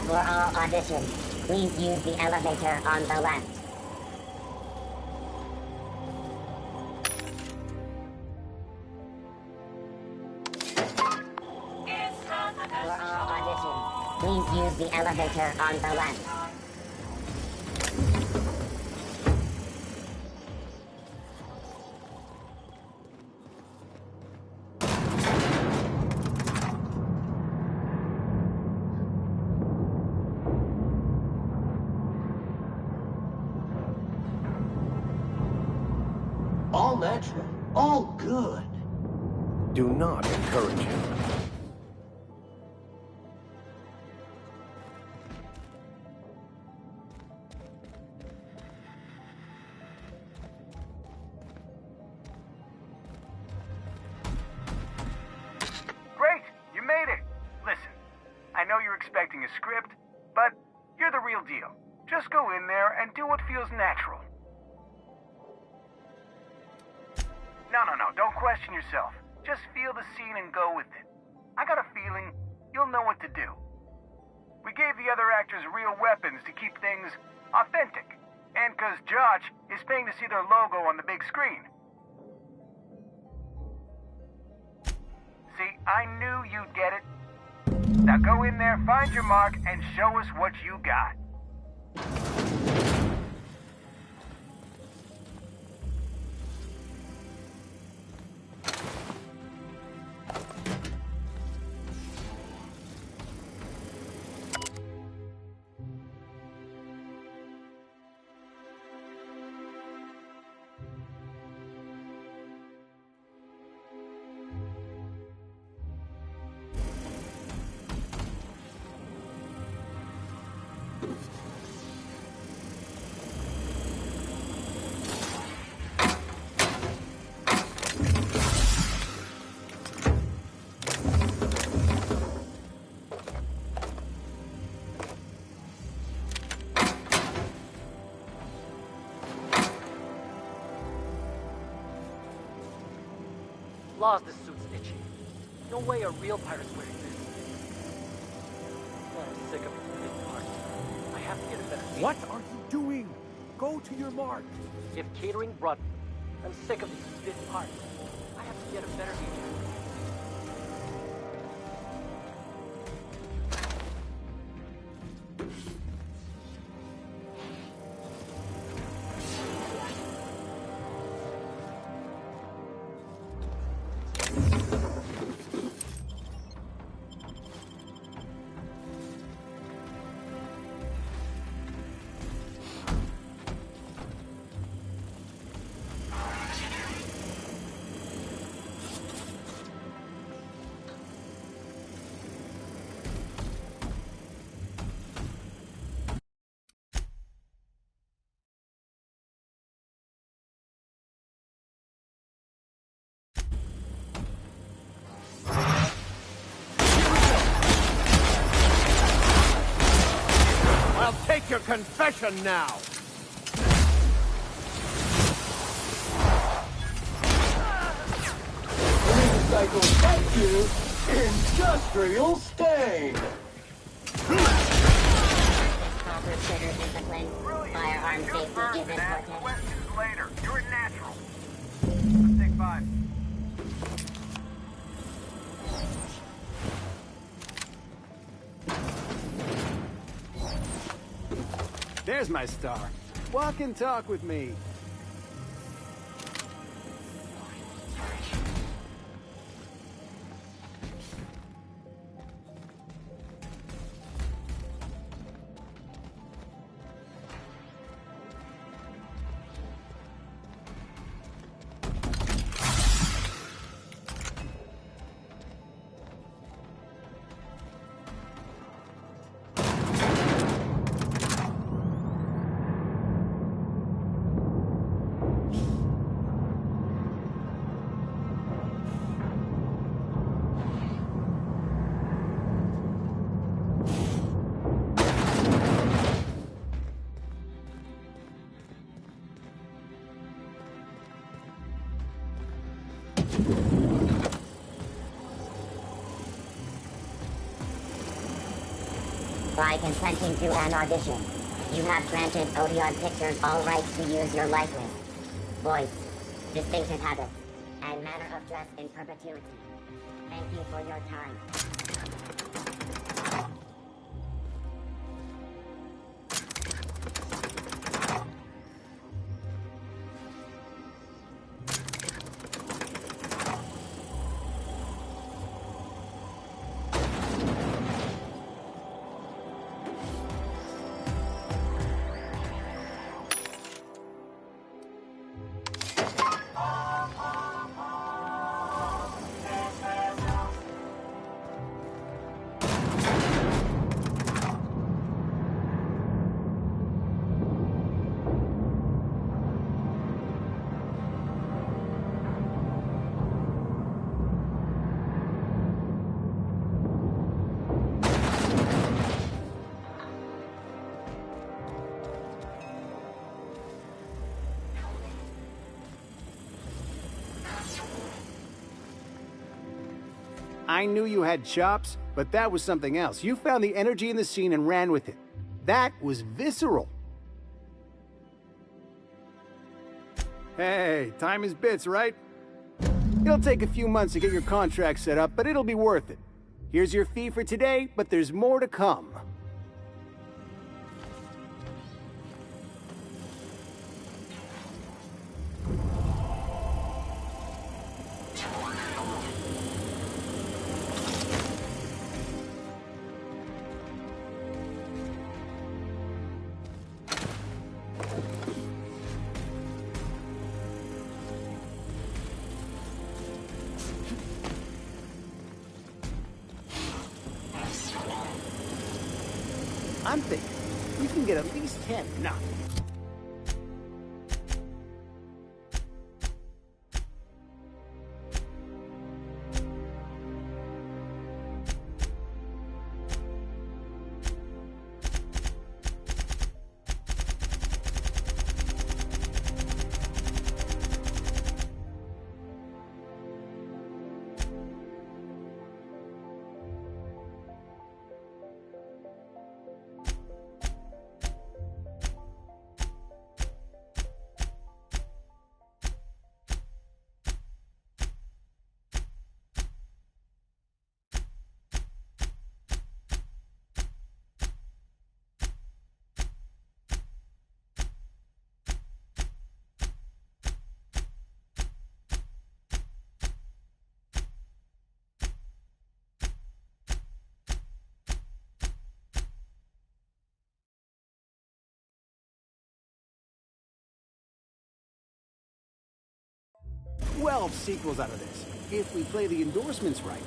For all auditions, please use the elevator on the left. For all auditions, please use the elevator on the left. All natural, all good. Do not encourage him. Great! You made it! Listen, I know you're expecting a script, but you're the real deal. Just go in there and do what feels natural. No, don't question yourself. Just feel the scene and go with it. I got a feeling you'll know what to do. We gave the other actors real weapons to keep things authentic. And because Josh is paying to see their logo on the big screen. See, I knew you'd get it. Now go in there, find your mark, and show us what you got. Laws, this suit's itchy. No way a real pirate's wearing this. I'm sick of these big parts. I have to get a better seat. What are you doing? Go to your mark. If catering brought me, I'm sick of these stiff parts. I have to get a better seat. I'll take your confession now. Cycle, thank you. Industrial stain! Proper trigger discipline. Firearm safety is important. Ask questions later. You're a natural. Let's take 5. There's my star. Walk and talk with me. By consenting to an audition, you have granted Odeon Pictures all rights to use your likeness, voice, distinctive habits, and manner of dress in perpetuity. Thank you for your time. I knew you had chops, but that was something else. You found the energy in the scene and ran with it. That was visceral. Hey, time is bits, right? It'll take a few months to get your contract set up, but it'll be worth it. Here's your fee for today, but there's more to come. I'm thinking we can get at least 10 knots. Well, sequels out of this, if we play the endorsements right.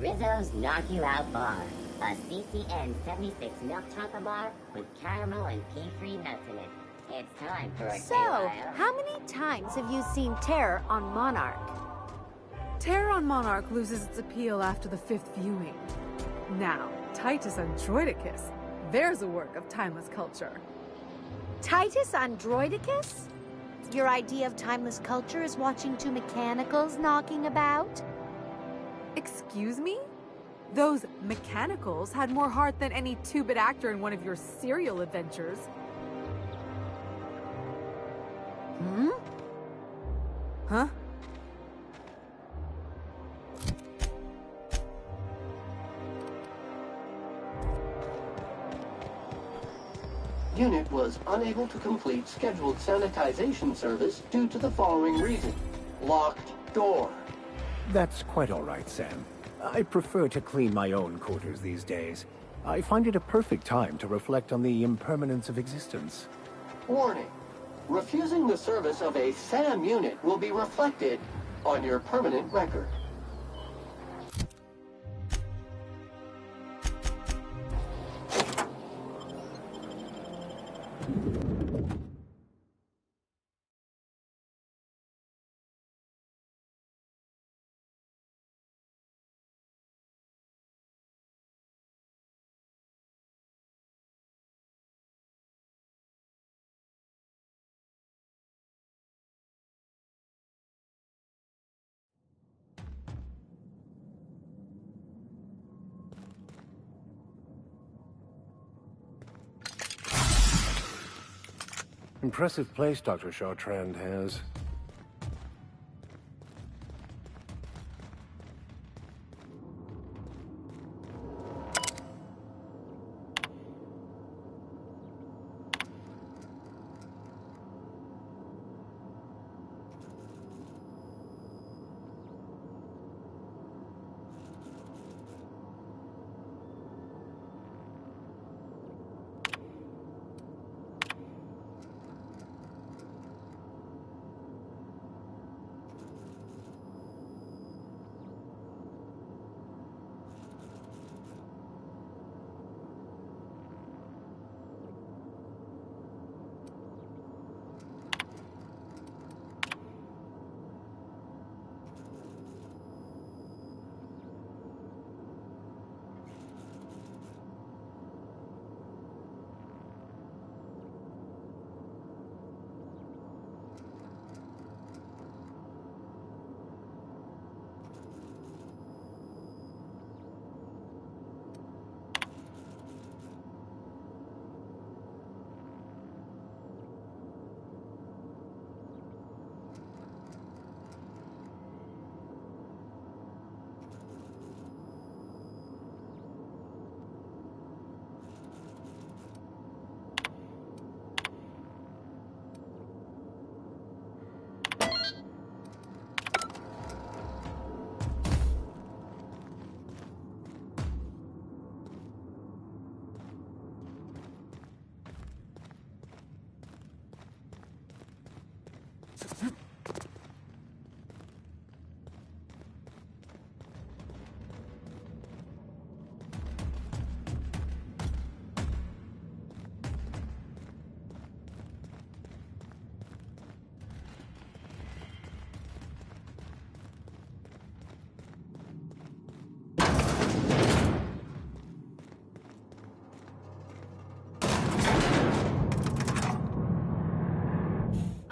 Rizzo's Knock You Out Bar, a CCN 76 milk chocolate bar with caramel and pea-free nuts in it. It's time for a So, KYO. how many times have you seen Terror on Monarch? Terror on Monarch loses its appeal after the 5th viewing. Now, Titus Androidicus, there's a work of timeless culture. Titus Androidicus? Your idea of timeless culture is watching two mechanicals knocking about? Excuse me? Those mechanicals had more heart than any 2-bit actor in one of your serial adventures. Hmm? Huh? Unit was unable to complete scheduled sanitization service due to the following reason. Locked door. That's quite all right, Sam. I prefer to clean my own quarters these days. I find it a perfect time to reflect on the impermanence of existence. Warning. Refusing the service of a SAM unit will be reflected on your permanent record. Impressive place Dr. Chartrand has.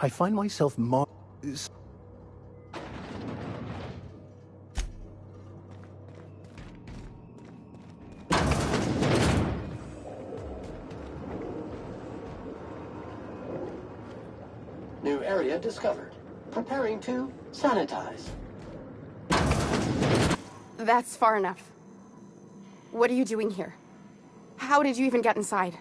I find myself area discovered. Preparing to sanitize. That's far enough. What are you doing here? How did you even get inside?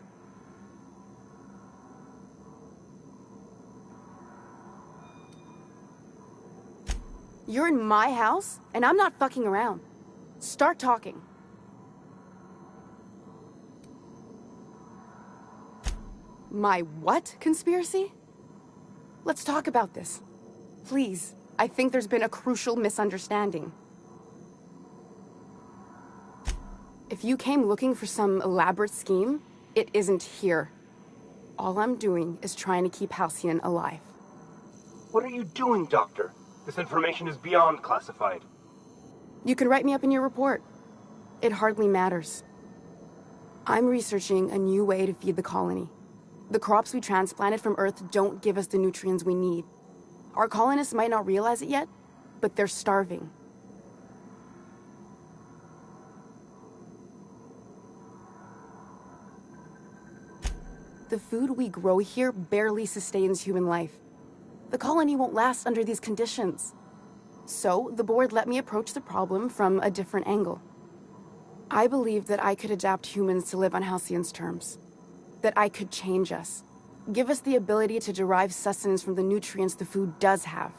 You're in my house, and I'm not fucking around. Start talking. My what conspiracy? Let's talk about this. Please, I think there's been a crucial misunderstanding. If you came looking for some elaborate scheme, it isn't here. All I'm doing is trying to keep Halcyon alive. What are you doing, Doctor? This information is beyond classified. You can write me up in your report. It hardly matters. I'm researching a new way to feed the colony. The crops we transplanted from Earth don't give us the nutrients we need. Our colonists might not realize it yet, but they're starving. The food we grow here barely sustains human life. The colony won't last under these conditions. So, the board let me approach the problem from a different angle. I believed that I could adapt humans to live on Halcyon's terms. That I could change us. Give us the ability to derive sustenance from the nutrients the food does have.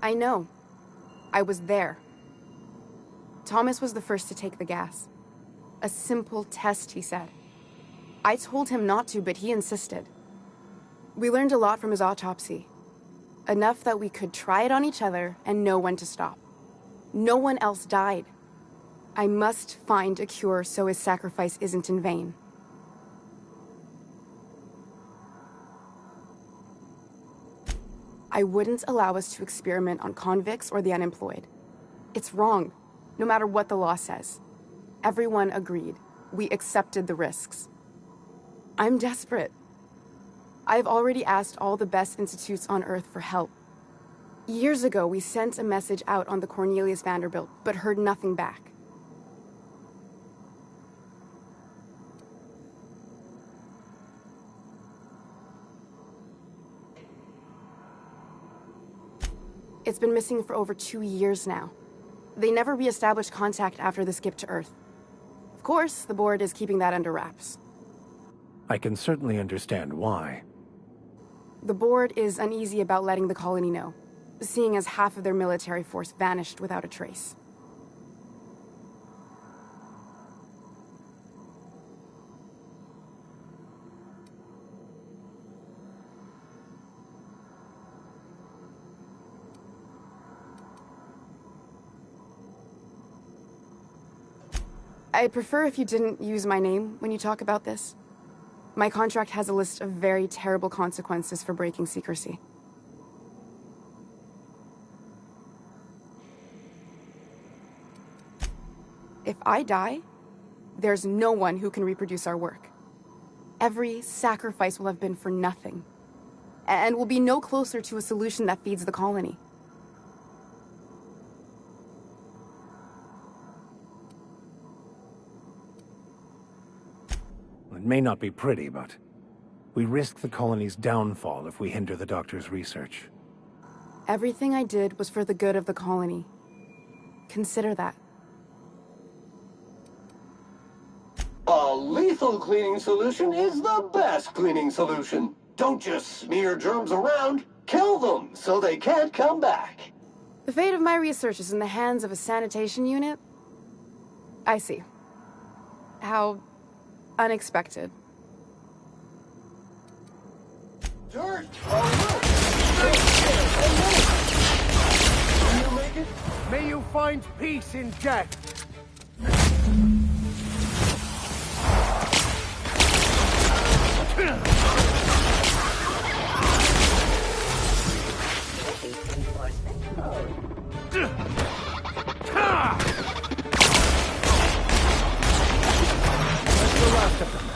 I know. I was there. Thomas was the first to take the gas. A simple test, he said. I told him not to, but he insisted. We learned a lot from his autopsy. Enough that we could try it on each other and know when to stop. No one else died. I must find a cure so his sacrifice isn't in vain. I wouldn't allow us to experiment on convicts or the unemployed. It's wrong, no matter what the law says. Everyone agreed. We accepted the risks. I'm desperate. I've already asked all the best institutes on Earth for help. Years ago, we sent a message out on the Cornelius Vanderbilt, but heard nothing back. It's been missing for over 2 years now. They never re-established contact after the skip to Earth. Of course, the board is keeping that under wraps. I can certainly understand why. The board is uneasy about letting the colony know, seeing as half of their military force vanished without a trace. I'd prefer if you didn't use my name when you talk about this. My contract has a list of very terrible consequences for breaking secrecy. If I die, there's no one who can reproduce our work. Every sacrifice will have been for nothing. And we'll be no closer to a solution that feeds the colony. It may not be pretty, but we risk the colony's downfall if we hinder the doctor's research. Everything I did was for the good of the colony. Consider that. A lethal cleaning solution is the best cleaning solution. Don't just smear germs around. Kill them so they can't come back. The fate of my research is in the hands of a sanitation unit? I see. How unexpected. Dirt! May you find peace in death. That's the last of them.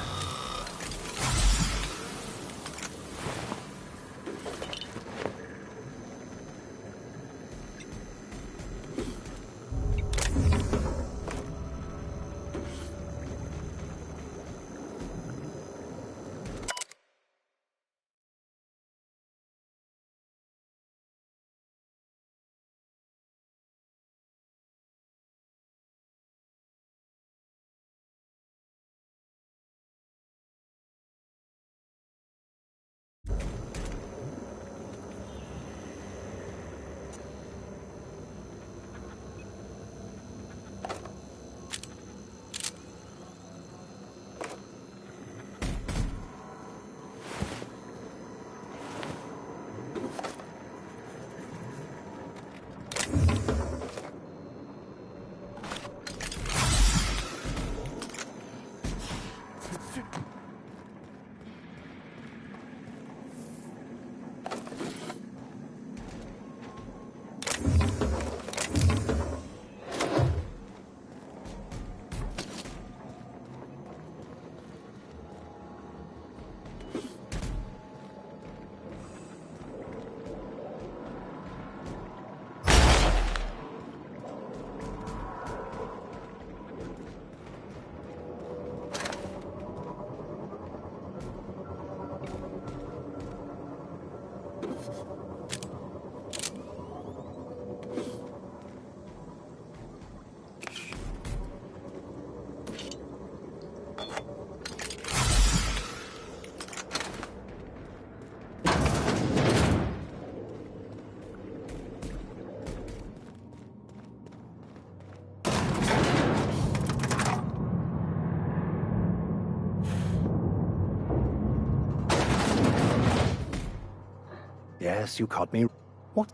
Yes, you caught me. What?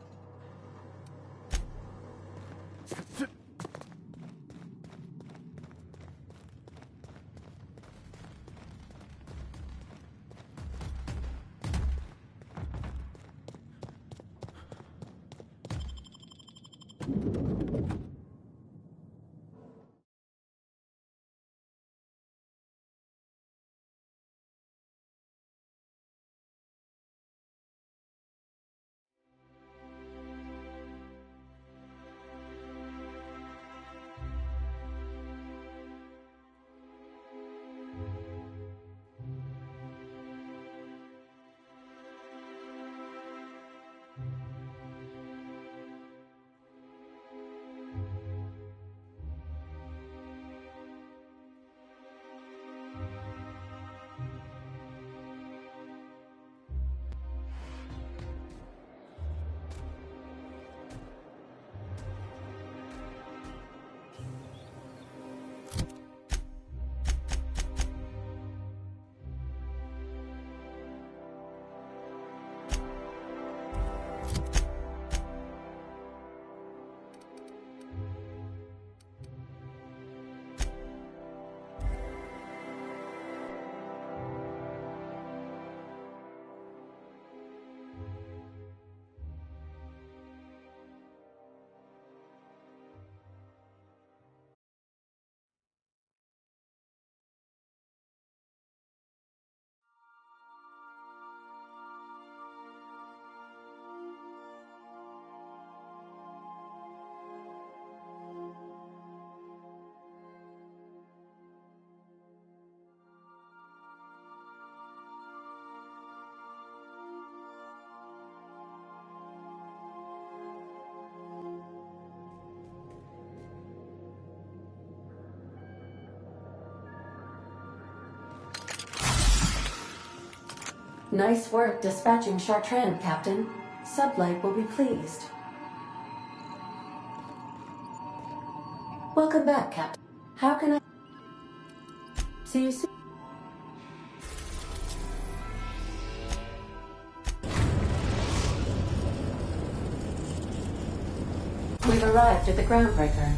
Nice work dispatching Chartrand, Captain. Sublight will be pleased. Welcome back, Captain. How can I... See you soon. We've arrived at the groundbreaker.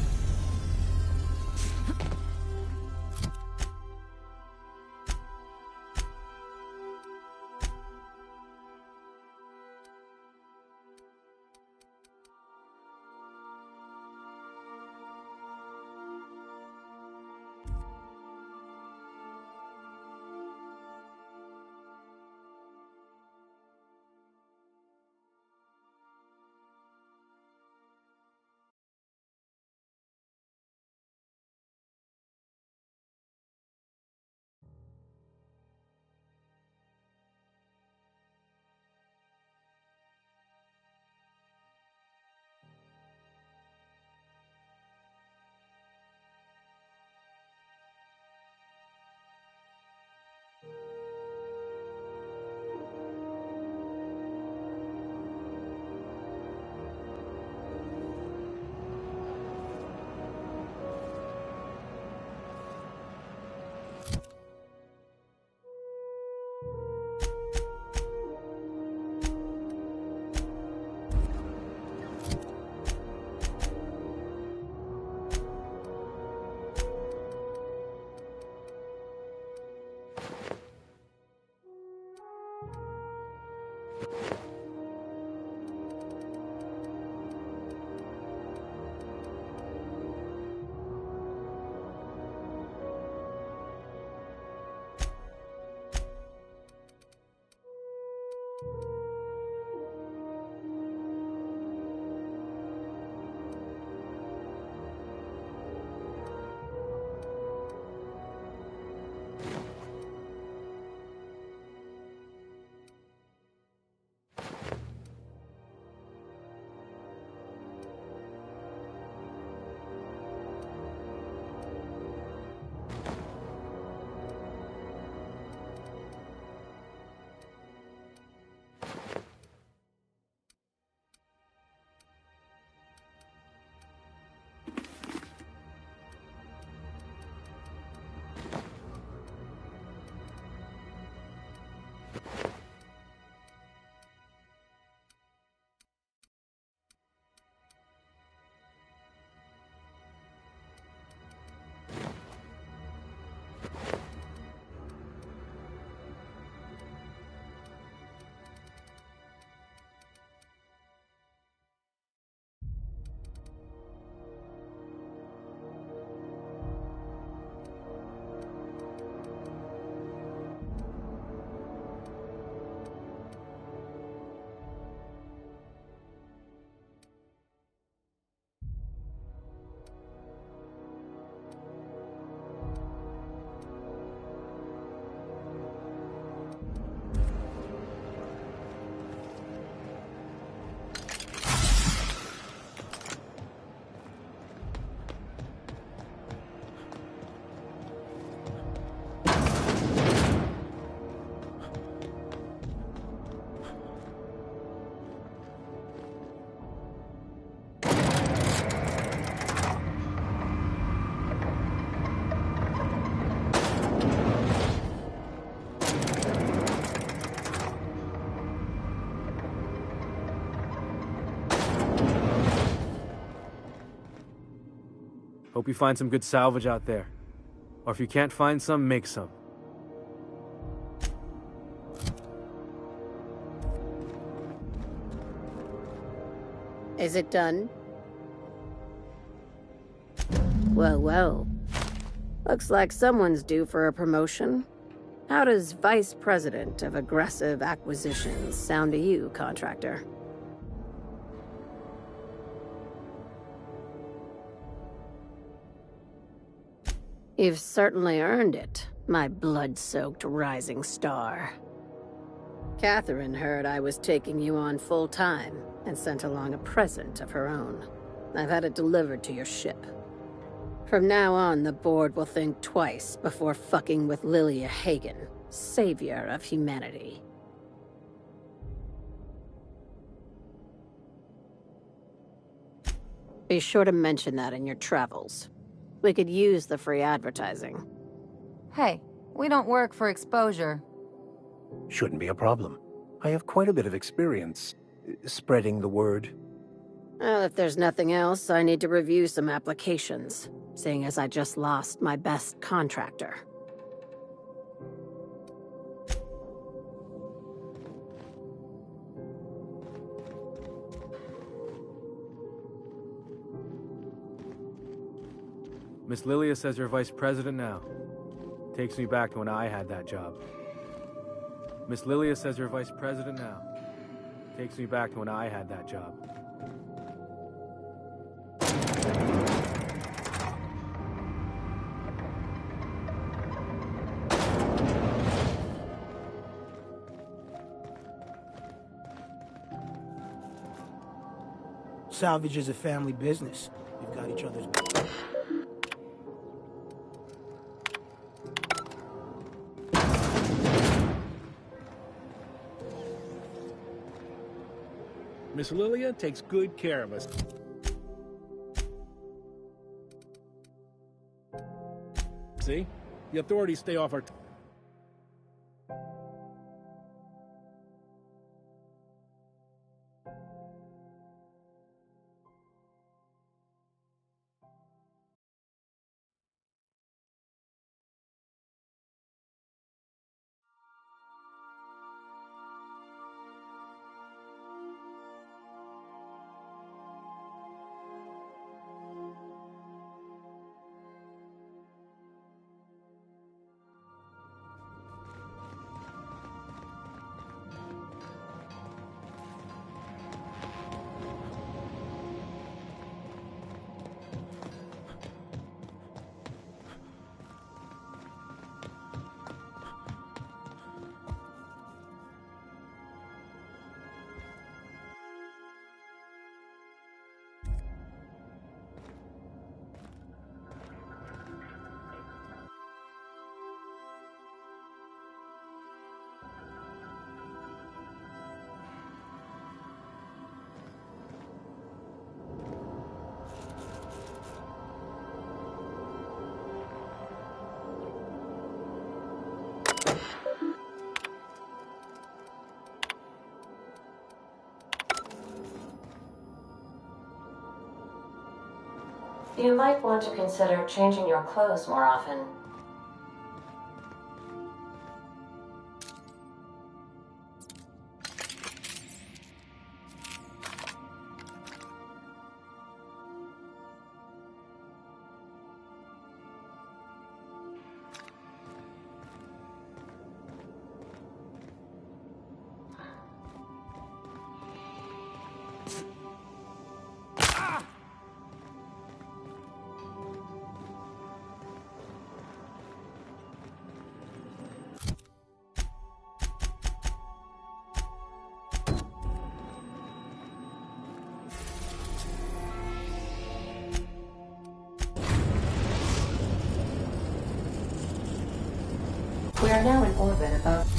Hope you find some good salvage out there. Or if you can't find some, make some. Is it done? Well, well. Looks like someone's due for a promotion. How does Vice President of Aggressive Acquisitions sound to you, contractor? You've certainly earned it, my blood-soaked rising star. Catherine heard I was taking you on full-time and sent along a present of her own. I've had it delivered to your ship. From now on, the board will think twice before fucking with Lilia Hagen, savior of humanity. Be sure to mention that in your travels. We could use the free advertising. Hey, we don't work for exposure. Shouldn't be a problem. I have quite a bit of experience spreading the word. Well, if there's nothing else, I need to review some applications, seeing as I just lost my best contractor. Miss Lilia says you're vice president now. Takes me back to when I had that job. Miss Lilia says you're vice president now. Takes me back to when I had that job. Salvage is a family business. We've got each other's back. Miss Lilia takes good care of us. See? The authorities stay off our... You might want to consider changing your clothes more often. We are now in orbit above...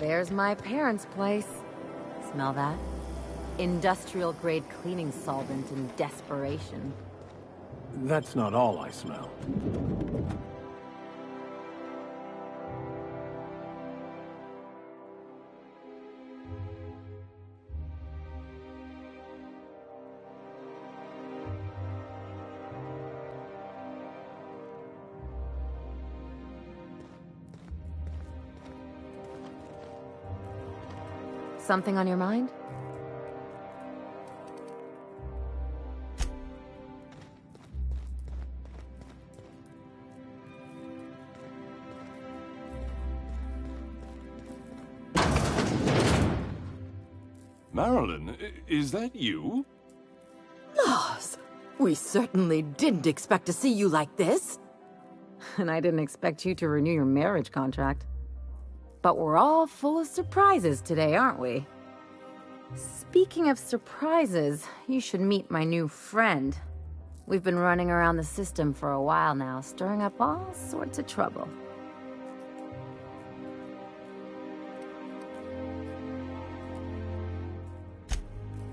There's my parents' place. Smell that? Industrial-grade cleaning solvent in desperation. That's not all I smell. Something on your mind? Marilyn, is that you? Lars, we certainly didn't expect to see you like this. And I didn't expect you to renew your marriage contract. But we're all full of surprises today, aren't we? Speaking of surprises, you should meet my new friend. We've been running around the system for a while now, stirring up all sorts of trouble.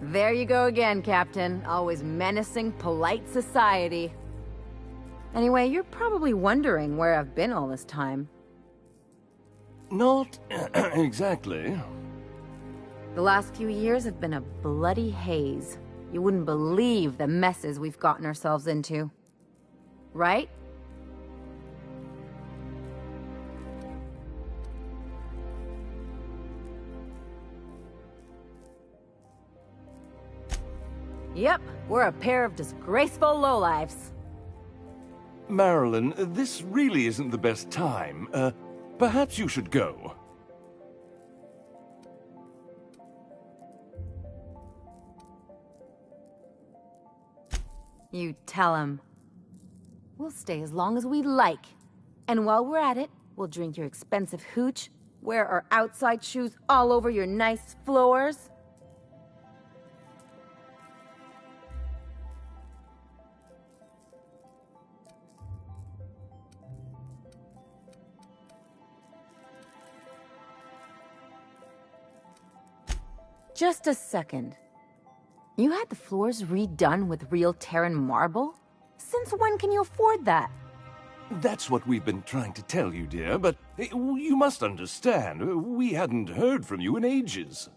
There you go again, Captain. Always menacing polite society. Anyway, you're probably wondering where I've been all this time. Not exactly. The last few years have been a bloody haze. You wouldn't believe the messes we've gotten ourselves into. Right? Yep, we're a pair of disgraceful lowlifes. Marilyn, this really isn't the best time. Perhaps you should go. You tell him. We'll stay as long as we like. And while we're at it, we'll drink your expensive hooch, wear our outside shoes all over your nice floors. Just a second. You had the floors redone with real Terran marble? Since when can you afford that? That's what we've been trying to tell you, dear, but you must understand, we hadn't heard from you in ages.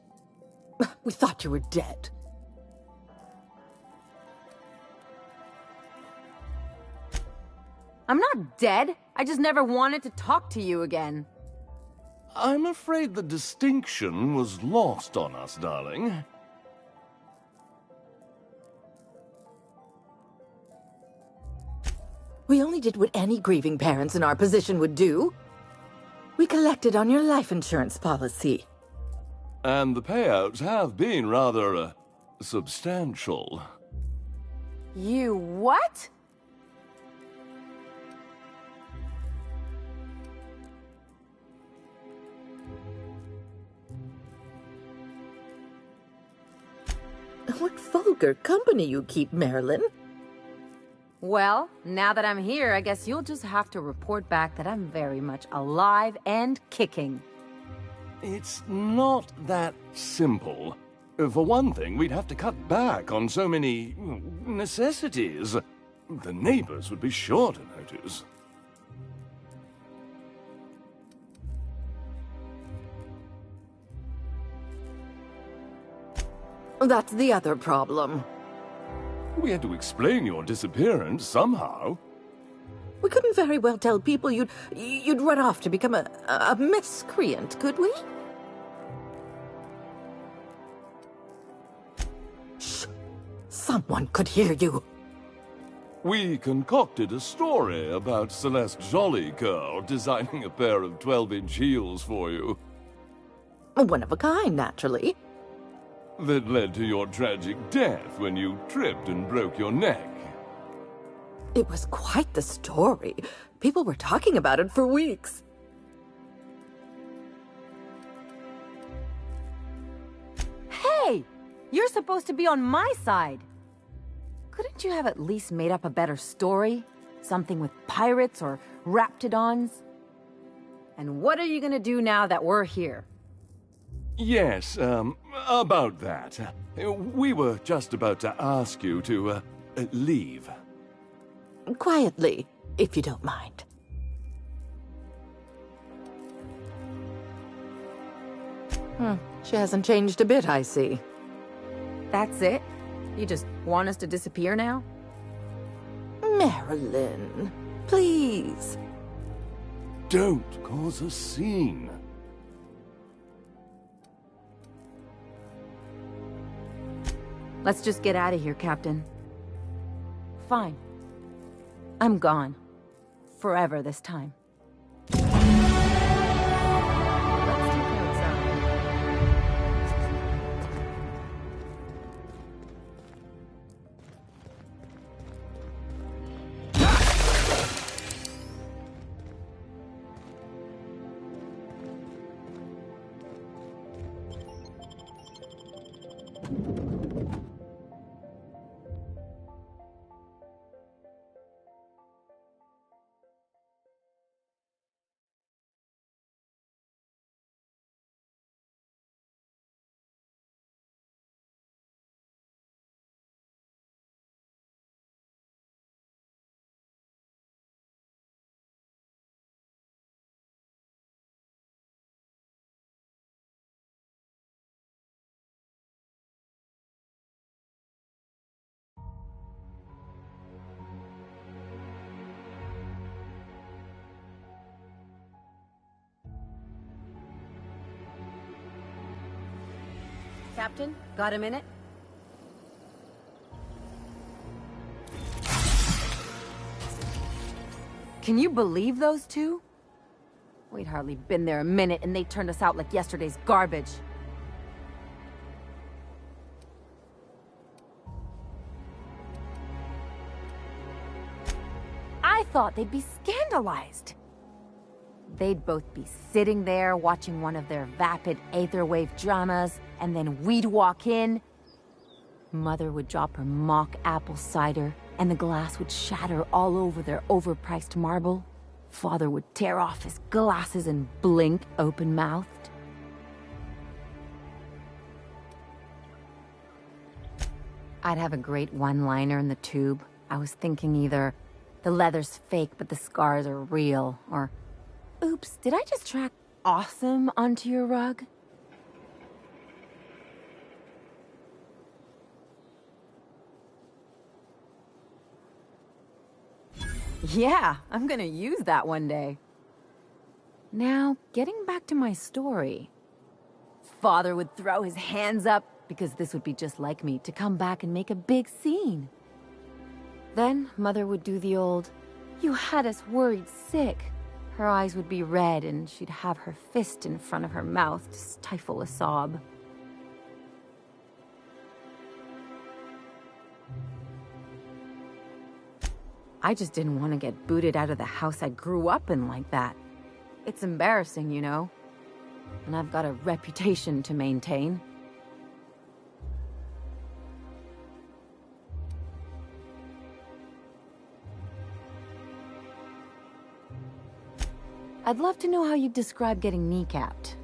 We thought you were dead. I'm not dead. I just never wanted to talk to you again. I'm afraid the distinction was lost on us, darling. We only did what any grieving parents in our position would do. We collected on your life insurance policy. And the payouts have been rather, substantial. You what? What vulgar company you keep, Marilyn. Well, now that I'm here, I guess you'll just have to report back that I'm very much alive and kicking. It's not that simple. For one thing, we'd have to cut back on so many necessities. The neighbors would be sure to notice. That's the other problem. We had to explain your disappearance somehow. We couldn't very well tell people you'd run off to become a miscreant, could we? Shh! Someone could hear you. We concocted a story about Celeste Jollycurl designing a pair of 12-inch heels for you. One of a kind, naturally. That led to your tragic death when you tripped and broke your neck. It was quite the story. People were talking about it for weeks. Hey! You're supposed to be on my side. Couldn't you have at least made up a better story? Something with pirates or raptidons? And what are you gonna do now that we're here? Yes, about that. We were just about to ask you to, leave. Quietly, if you don't mind. She hasn't changed a bit, I see. That's it? You just want us to disappear now? Marilyn, please. Don't cause a scene. Let's just get out of here, Captain. Fine. I'm gone. Forever this time. Let's take outside. Captain, got a minute? Can you believe those two? We'd hardly been there a minute and they turned us out like yesterday's garbage. I thought they'd be scandalized. They'd both be sitting there watching one of their vapid aetherwave dramas, and then we'd walk in. Mother would drop her mock apple cider, and the glass would shatter all over their overpriced marble. Father would tear off his glasses and blink open-mouthed. I'd have a great one-liner in the tube. I was thinking either, the leather's fake but the scars are real, or, oops, did I just track awesome onto your rug? Yeah, I'm gonna use that one day. Now, getting back to my story. Father would throw his hands up, because this would be just like me, to come back and make a big scene. Then, Mother would do the old, "You had us worried sick." Her eyes would be red, and she'd have her fist in front of her mouth to stifle a sob. I just didn't want to get booted out of the house I grew up in like that. It's embarrassing, you know. And I've got a reputation to maintain. I'd love to know how you'd describe getting kneecapped.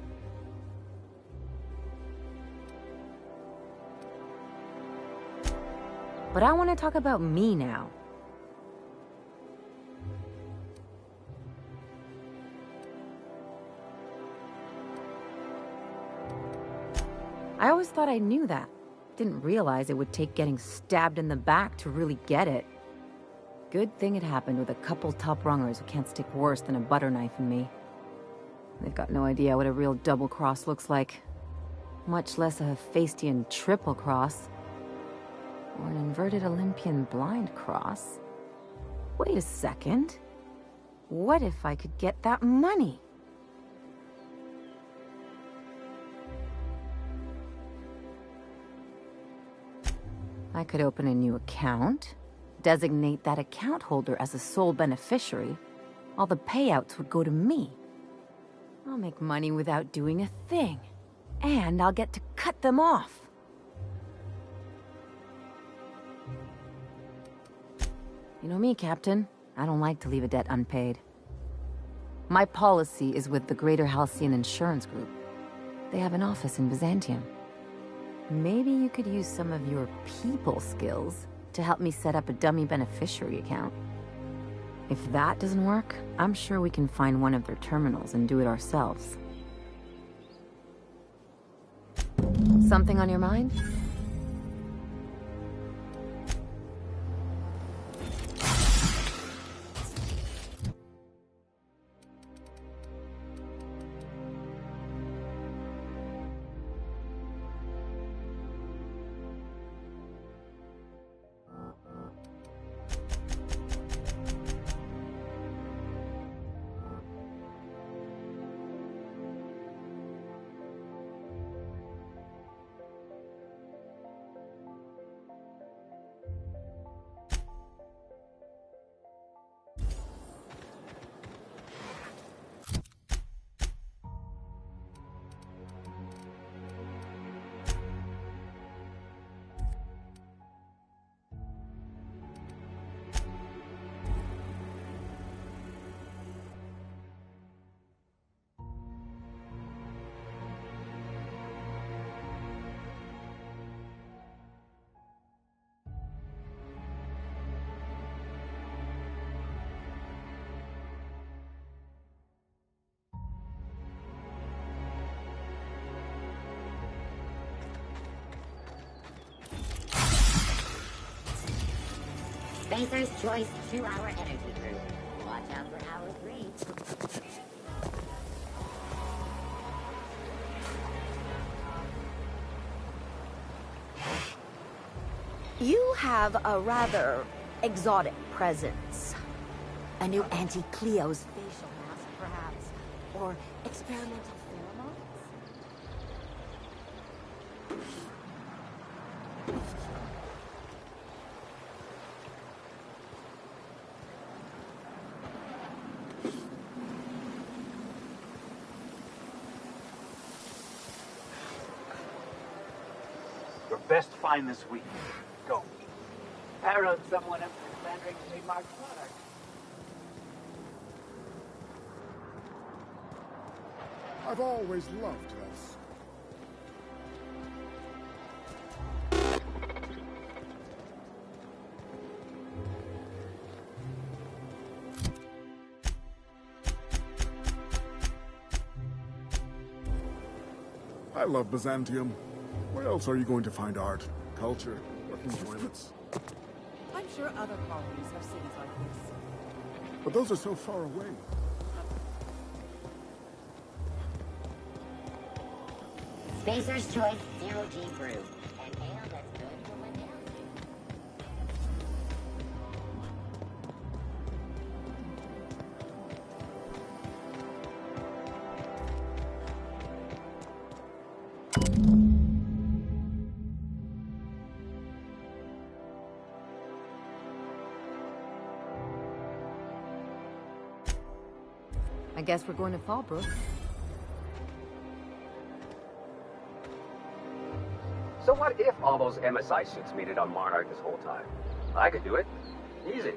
But I want to talk about me now. I always thought I knew that. Didn't realize it would take getting stabbed in the back to really get it. Good thing it happened with a couple top-rungers who can't stick worse than a butter knife in me. They've got no idea what a real double-cross looks like. Much less a Hephaestian triple-cross. Or an inverted Olympian blind cross. Wait a second. What if I could get that money? I could open a new account, designate that account holder as a sole beneficiary. All the payouts would go to me. I'll make money without doing a thing. And I'll get to cut them off. You know me, Captain. I don't like to leave a debt unpaid. My policy is with the Greater Halcyon Insurance Group. They have an office in Byzantium. Maybe you could use some of your people skills to help me set up a dummy beneficiary account. If that doesn't work, I'm sure we can find one of their terminals and do it ourselves. Something on your mind? Spacer's Choice 2-hour energy group. Watch out for hour 3. You have a rather exotic presence. A new Auntie Cleo's facial mask, perhaps? Or experimental pheromones? Your best find this week. Go. Parrot someone else Mandarin trademark product. I've always loved this. I love Byzantium. Where else are you going to find art, culture, or enjoyments? I'm sure other colonies have cities like this. But those are so far away. Spacer's Choice 0G Brew. An ale that's good for when down. I guess we're going to Fallbrook. So what if all those MSI suits made it on Monarch this whole time? I could do it. Easy.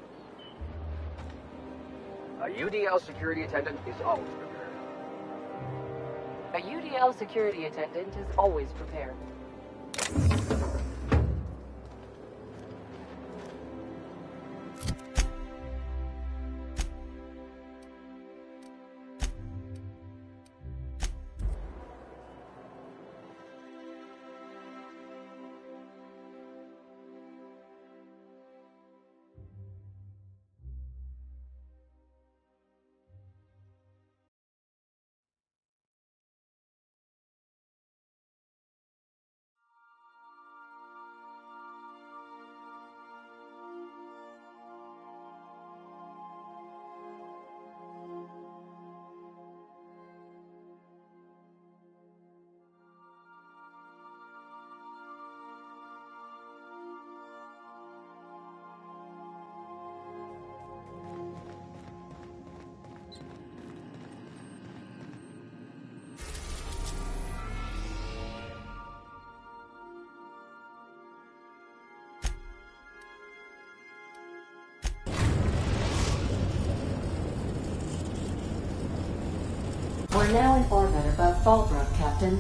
A UDL security attendant is always prepared. A UDL security attendant is always prepared. We're now in orbit above Fallbrook, Captain.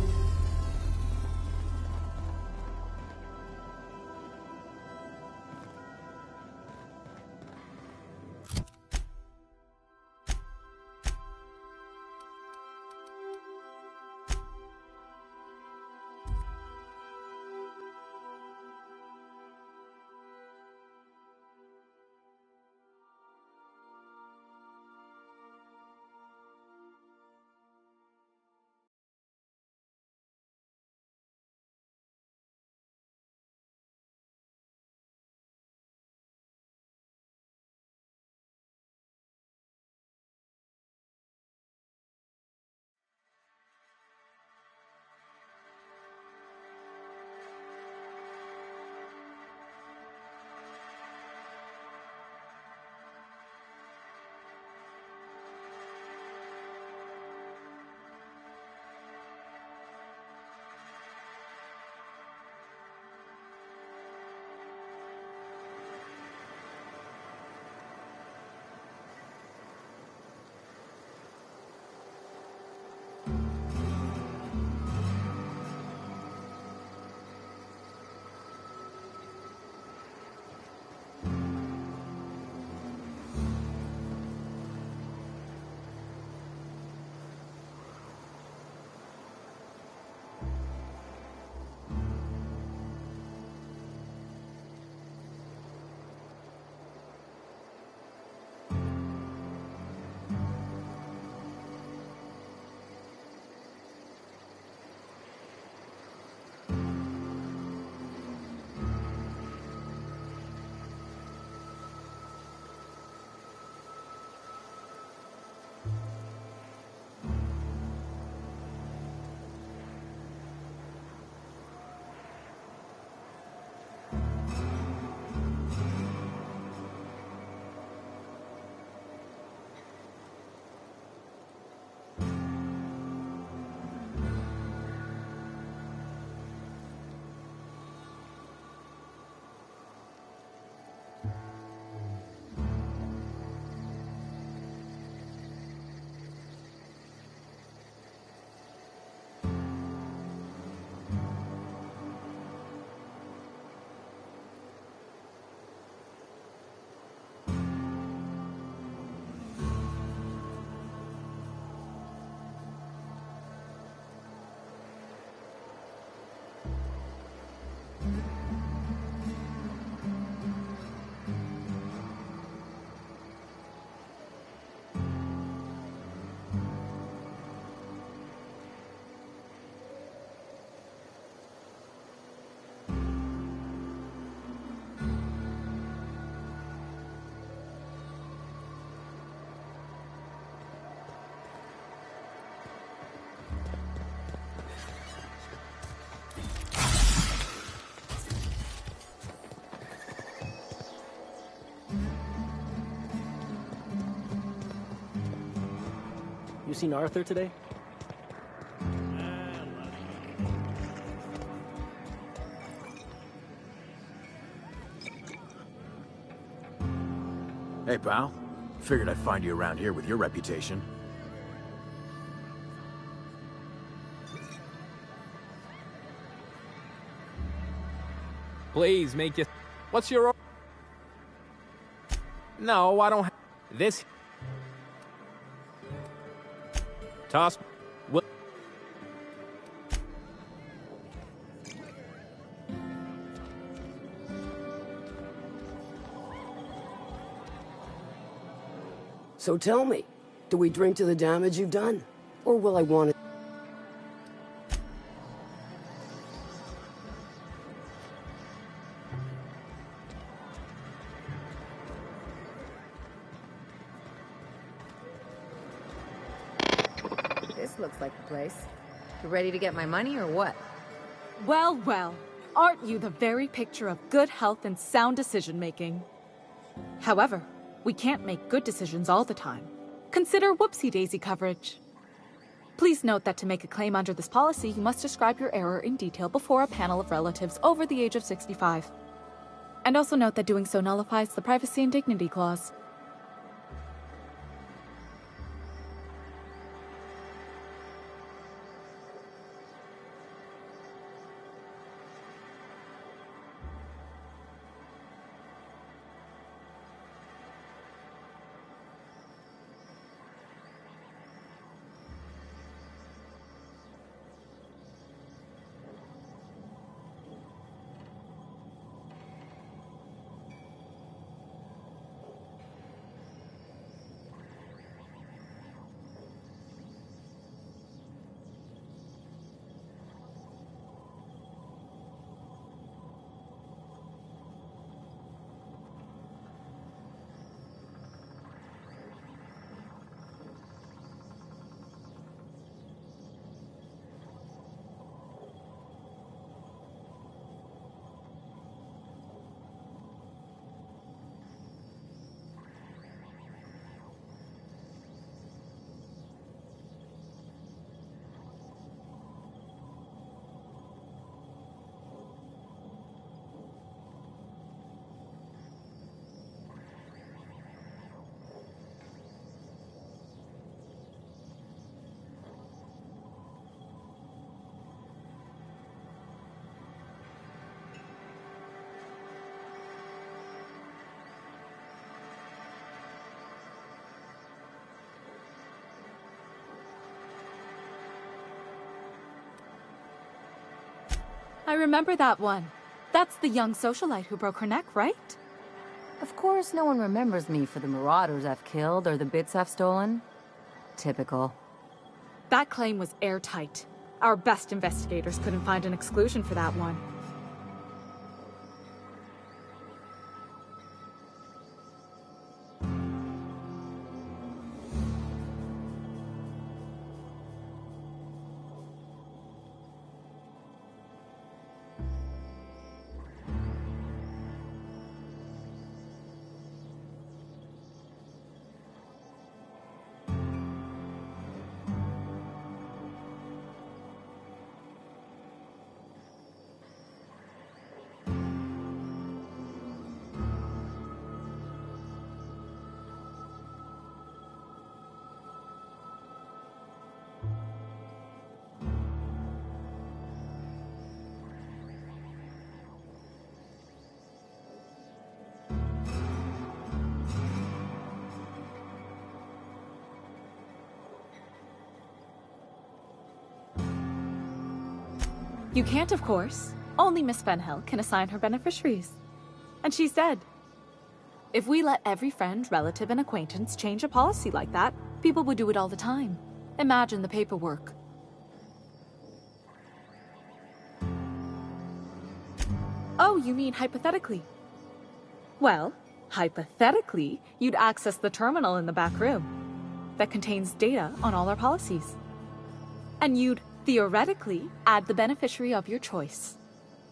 You seen Arthur today? Hey, pal. Figured I'd find you around here with your reputation. Please make it. What's your? No, I don't. This. Toss. What? So tell me, do we drink to the damage you've done? Or will I want it? This looks like the place. You ready to get my money or what? Well, well. Aren't you the very picture of good health and sound decision-making? However, we can't make good decisions all the time. Consider whoopsie-daisy coverage. Please note that to make a claim under this policy, you must describe your error in detail before a panel of relatives over the age of 65. And also note that doing so nullifies the privacy and dignity clause. I remember that one. That's the young socialite who broke her neck, right? Of course, no one remembers me for the marauders I've killed or the bits I've stolen. Typical. That claim was airtight. Our best investigators couldn't find an exclusion for that one. You can't, of course. Only Miss Fenhill can assign her beneficiaries. And she said, if we let every friend, relative, and acquaintance change a policy like that, people would do it all the time. Imagine the paperwork. Oh, you mean hypothetically? Well, hypothetically, you'd access the terminal in the back room that contains data on all our policies. And you'd theoretically add the beneficiary of your choice.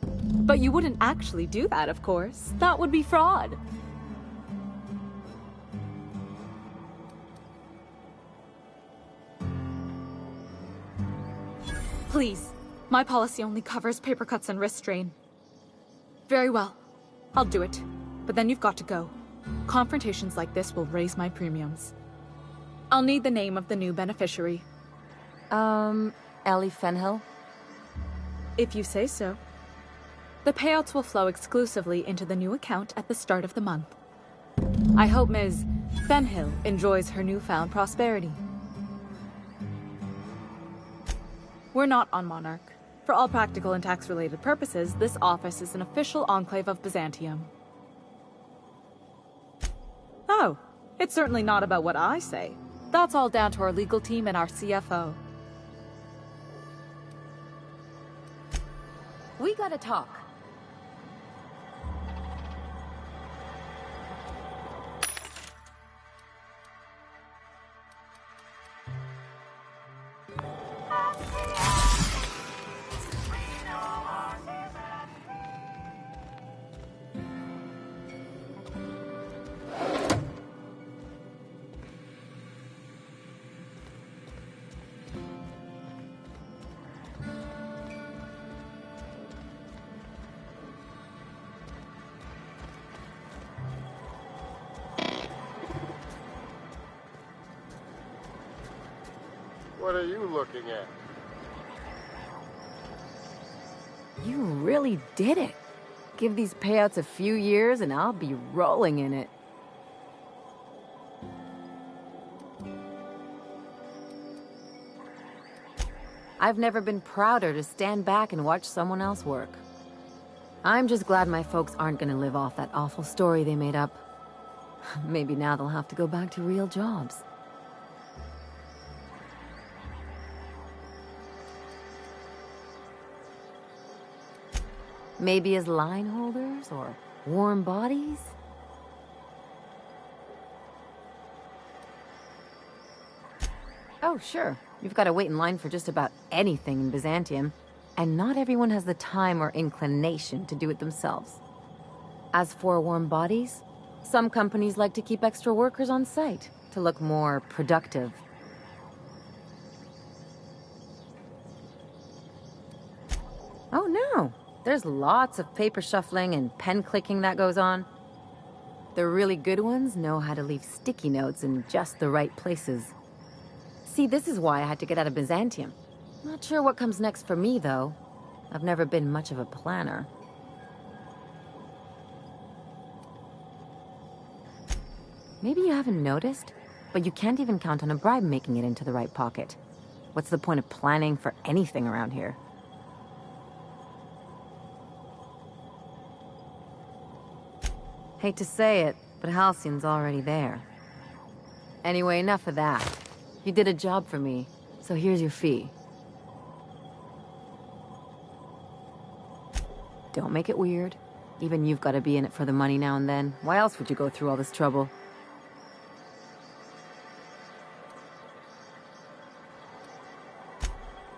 But you wouldn't actually do that, of course. That would be fraud. Please. My policy only covers paper cuts and wrist strain. Very well. I'll do it. But then you've got to go. Confrontations like this will raise my premiums. I'll need the name of the new beneficiary. Ellie Fenhill? If you say so. The payouts will flow exclusively into the new account at the start of the month. I hope Ms. Fenhill enjoys her newfound prosperity. We're not on Monarch. For all practical and tax-related purposes, this office is an official enclave of Byzantium. Oh, it's certainly not about what I say. That's all down to our legal team and our CFO. We gotta talk. What are you looking at? You really did it. Give these payouts a few years and I'll be rolling in it. I've never been prouder to stand back and watch someone else work. I'm just glad my folks aren't gonna live off that awful story they made up. Maybe now they'll have to go back to real jobs. Maybe as line holders or warm bodies? Oh, sure. You've got to wait in line for just about anything in Byzantium, and not everyone has the time or inclination to do it themselves. As for warm bodies, some companies like to keep extra workers on site to look more productive. Oh no! There's lots of paper shuffling and pen clicking that goes on. The really good ones know how to leave sticky notes in just the right places. See, this is why I had to get out of Byzantium. Not sure what comes next for me, though. I've never been much of a planner. Maybe you haven't noticed, but you can't even count on a bribe making it into the right pocket. What's the point of planning for anything around here? Hate to say it, but Halcyon's already there. Anyway, enough of that. You did a job for me, so here's your fee. Don't make it weird. Even you've got to be in it for the money now and then. Why else would you go through all this trouble?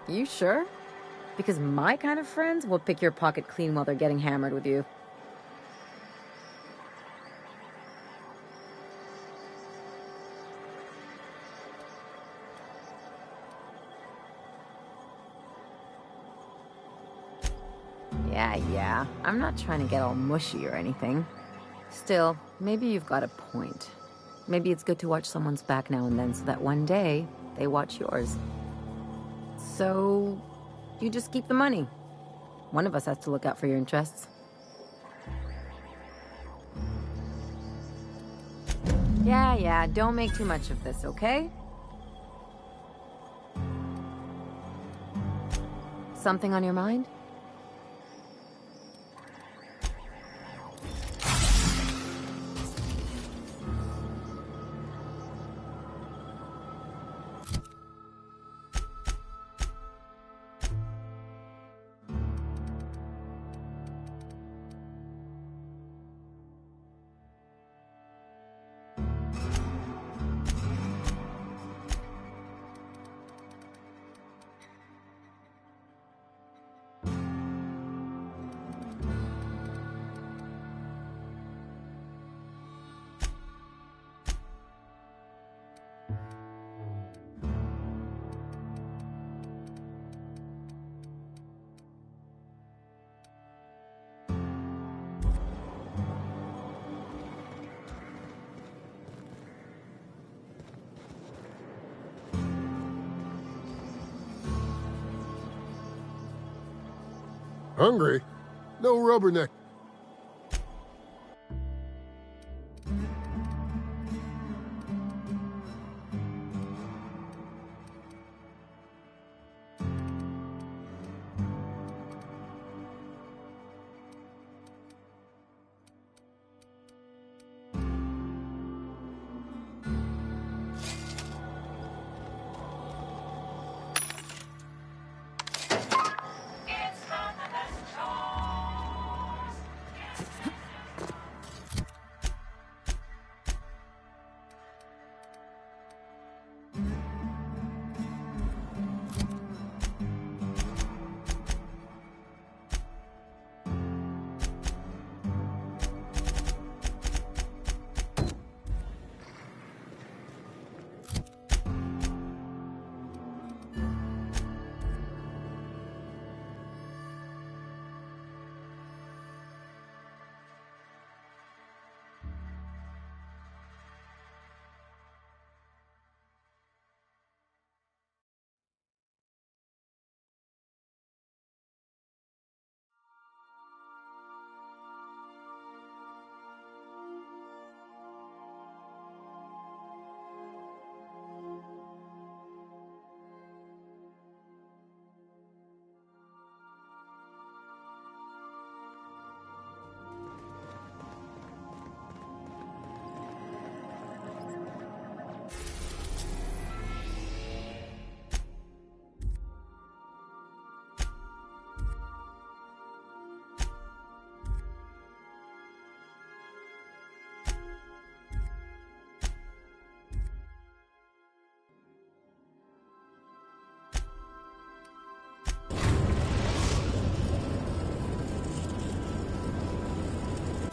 You sure? Because my kind of friends will pick your pocket clean while they're getting hammered with you. Yeah. I'm not trying to get all mushy or anything. Still, maybe you've got a point. Maybe it's good to watch someone's back now and then so that one day they watch yours. So, you just keep the money. One of us has to look out for your interests. Yeah, don't make too much of this, okay? Something on your mind? Hungry? No rubberneck.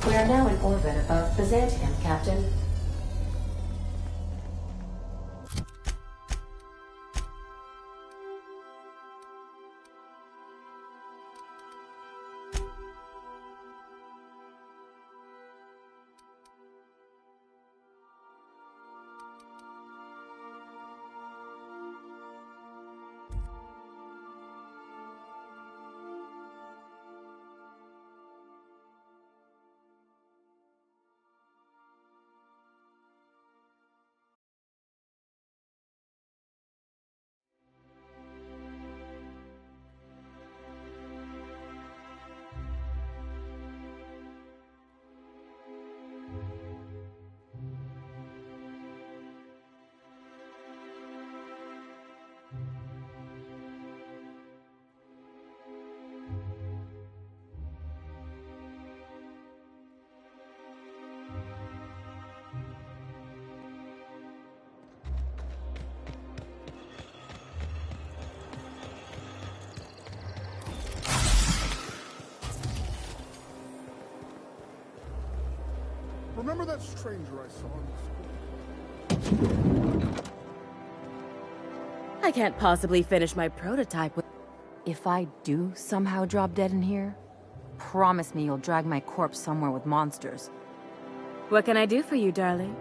We are now in orbit above Byzantium, Captain. Remember that stranger I saw in the school? I can't possibly finish my prototype with... If I do somehow drop dead in here, promise me you'll drag my corpse somewhere with monsters. What can I do for you, darling?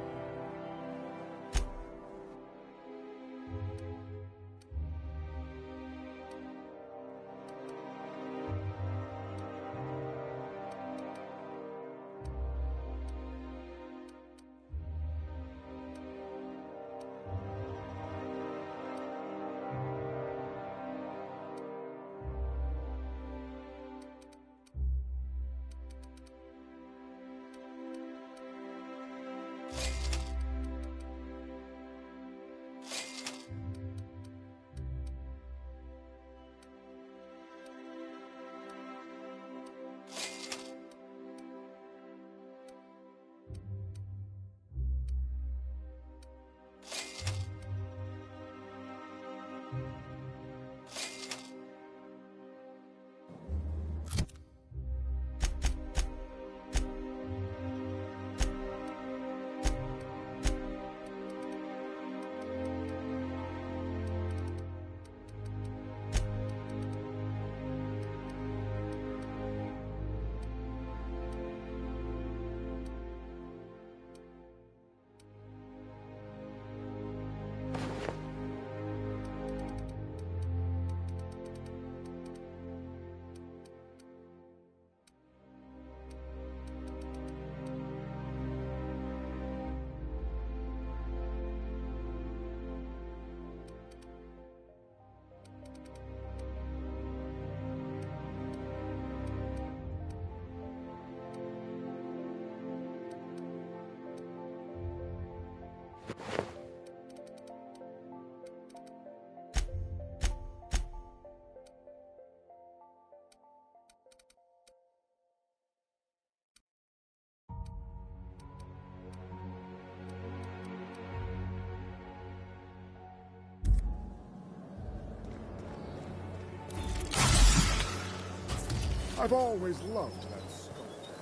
I've always loved that sculptor.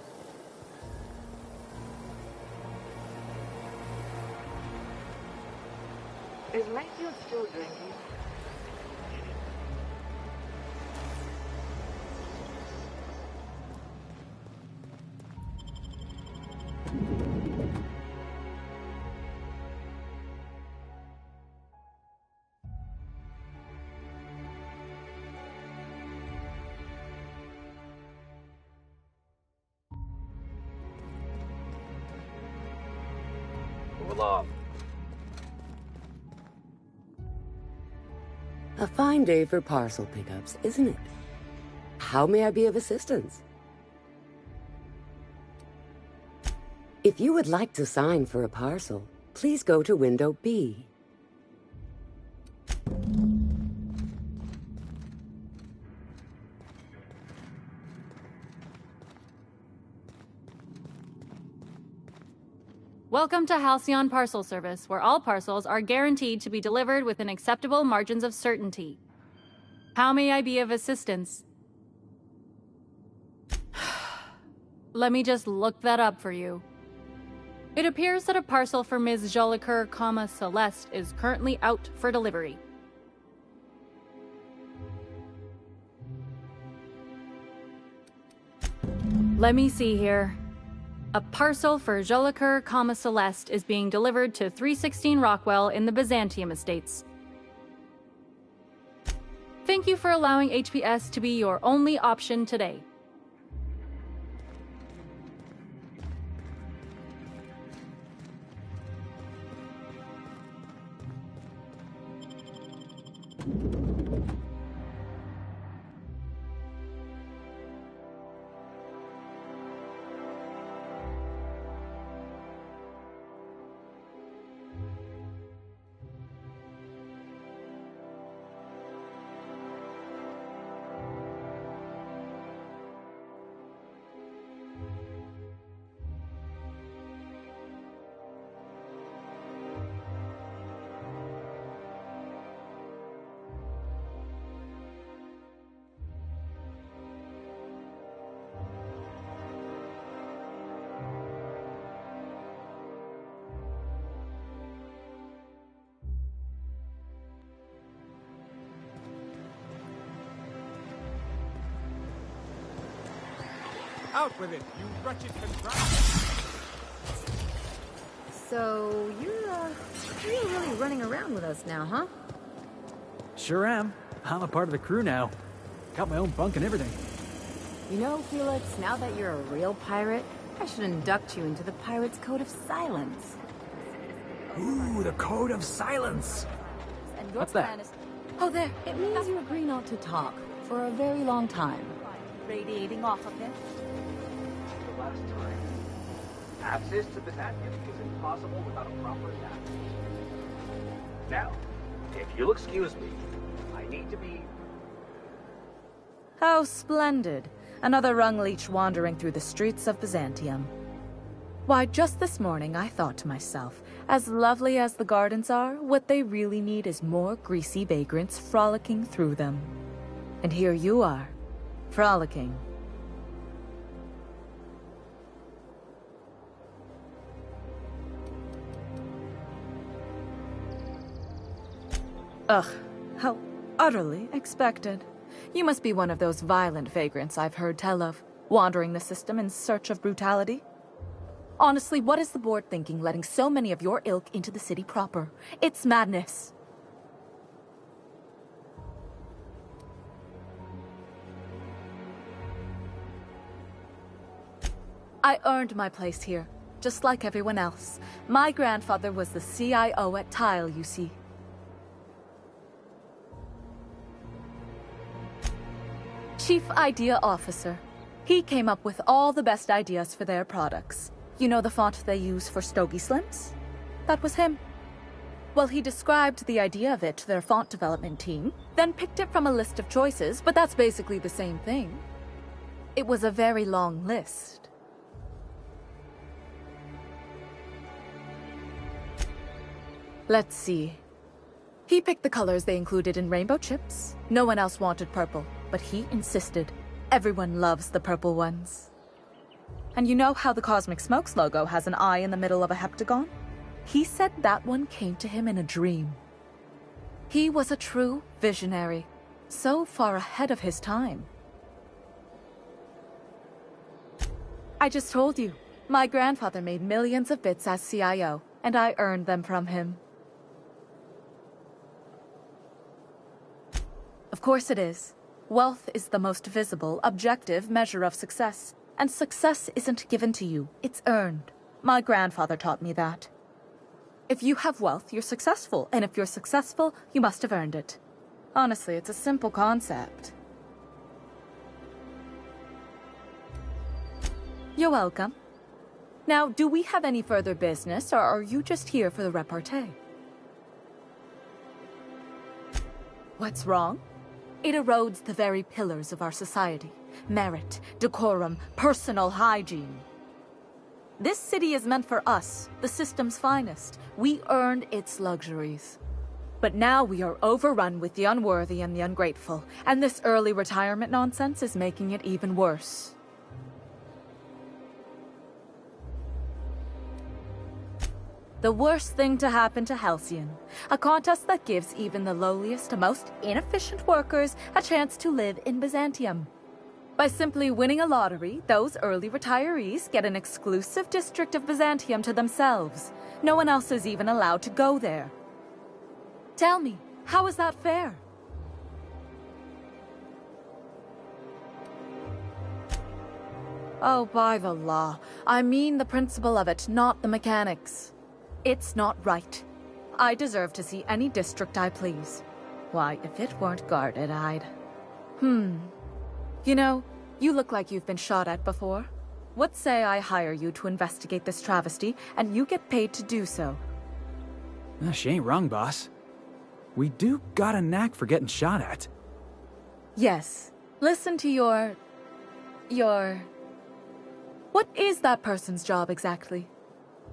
Is Mayfield still drinking? Move along. A fine day for parcel pickups, isn't it? How may I be of assistance? If you would like to sign for a parcel, please go to window B. Welcome to Halcyon Parcel Service, where all parcels are guaranteed to be delivered within acceptable margins of certainty. How may I be of assistance? Let me just look that up for you. It appears that a parcel for Ms. Jolicoeur, Celeste is currently out for delivery. Let me see here. A parcel for Jolicoeur, Celeste is being delivered to 316 Rockwell in the Byzantium Estates. Thank you for allowing HPS to be your only option today. Out with it, you wretched contraption! So, you're really running around with us now, huh? Sure am. I'm a part of the crew now. Got my own bunk and everything. You know, Felix, now that you're a real pirate, I should induct you into the Pirate's Code of Silence. Ooh, the Code of Silence! And your What's that? plan is... Oh, there. It means you agree not to talk for a very long time. Radiating off of it. The last time. Access to Byzantium is impossible without a proper map. Now, if you'll excuse me, I need to be... How splendid. Another rung leech wandering through the streets of Byzantium. Why, just this morning I thought to myself, as lovely as the gardens are, what they really need is more greasy vagrants frolicking through them. And here you are, frolicking. Ugh, how utterly expected. You must be one of those violent vagrants I've heard tell of, wandering the system in search of brutality. Honestly, what is the board thinking letting so many of your ilk into the city proper? It's madness. I earned my place here, just like everyone else. My grandfather was the CIO at Tile, you see. Chief Idea Officer. He came up with all the best ideas for their products. You know the font they use for Stogie Slims? That was him. Well, he described the idea of it to their font development team, then picked it from a list of choices, but that's basically the same thing. It was a very long list. Let's see. He picked the colors they included in rainbow chips. No one else wanted purple, but he insisted. Everyone loves the purple ones. And you know how the Cosmic Smokes logo has an eye in the middle of a heptagon? He said that one came to him in a dream. He was a true visionary, so far ahead of his time. I just told you, my grandfather made millions of bits as CIO, and I earned them from him. Of course it is. Wealth is the most visible, objective measure of success. And success isn't given to you, it's earned. My grandfather taught me that. If you have wealth, you're successful, and if you're successful, you must have earned it. Honestly, it's a simple concept. You're welcome. Now, do we have any further business, or are you just here for the repartee? What's wrong? It erodes the very pillars of our society. Merit, decorum, personal hygiene. This city is meant for us, the system's finest. We earned its luxuries. But now we are overrun with the unworthy and the ungrateful, and this early retirement nonsense is making it even worse. The worst thing to happen to Halcyon. A contest that gives even the lowliest, most inefficient workers a chance to live in Byzantium. By simply winning a lottery, those early retirees get an exclusive district of Byzantium to themselves. No one else is even allowed to go there. Tell me, how is that fair? Oh, by the law. I mean the principle of it, not the mechanics. It's not right. I deserve to see any district I please. Why, if it weren't guarded, I'd... You know, you look like you've been shot at before. What say I hire you to investigate this travesty, and you get paid to do so? She ain't wrong, boss. We do got a knack for getting shot at. Yes. Listen to your... What is that person's job exactly?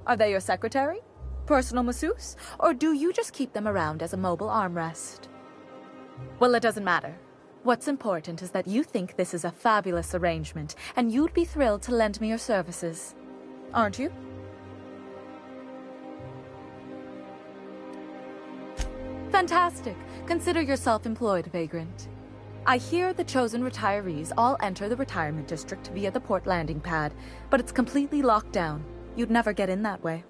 Are they your secretary? Personal masseuse? Or do you just keep them around as a mobile armrest? Well, it doesn't matter. What's important is that you think this is a fabulous arrangement, and you'd be thrilled to lend me your services. Aren't you? Fantastic. Consider yourself employed, Vagrant. I hear the chosen retirees all enter the retirement district via the port landing pad, but it's completely locked down. You'd never get in that way.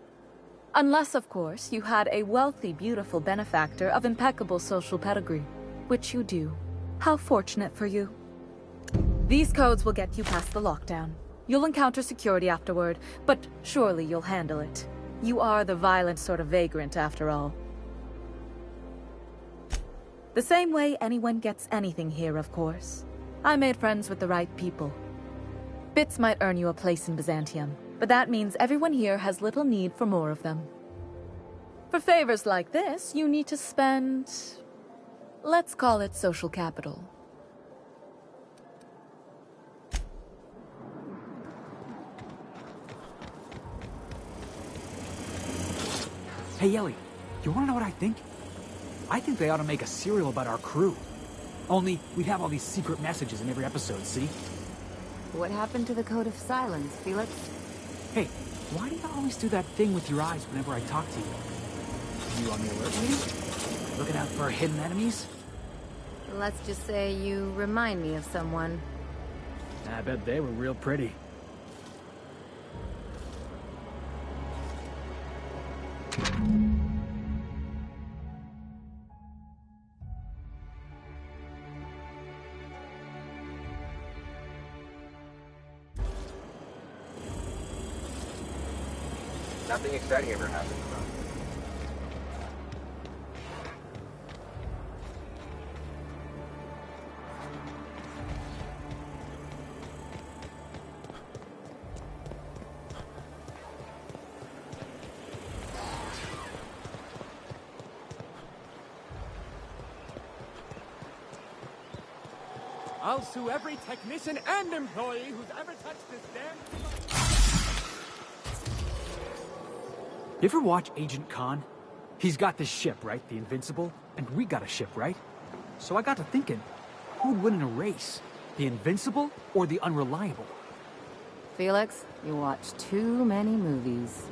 Unless, of course, you had a wealthy, beautiful benefactor of impeccable social pedigree, which you do. How fortunate for you. These codes will get you past the lockdown. You'll encounter security afterward, but surely you'll handle it. You are the violent sort of vagrant, after all. The same way anyone gets anything here, of course. I made friends with the right people. Bits might earn you a place in Byzantium, but that means everyone here has little need for more of them. For favors like this, you need to spend... let's call it social capital. Hey, Ellie, you wanna know what I think? I think they ought to make a serial about our crew. Only, we'd have all these secret messages in every episode, see? What happened to the code of silence, Felix? Hey, why do you always do that thing with your eyes whenever I talk to you? You on the alert, maybe? Looking out for hidden enemies? Let's just say you remind me of someone. I bet they were real pretty. Nothing exciting ever happened. I'll sue every technician and employee who's ever touched this damn... You ever watch Agent Khan? He's got this ship, right? The Invincible? And we got a ship, right? So I got to thinking, who'd win in a race? The invincible or the unreliable? Felix, you watch too many movies.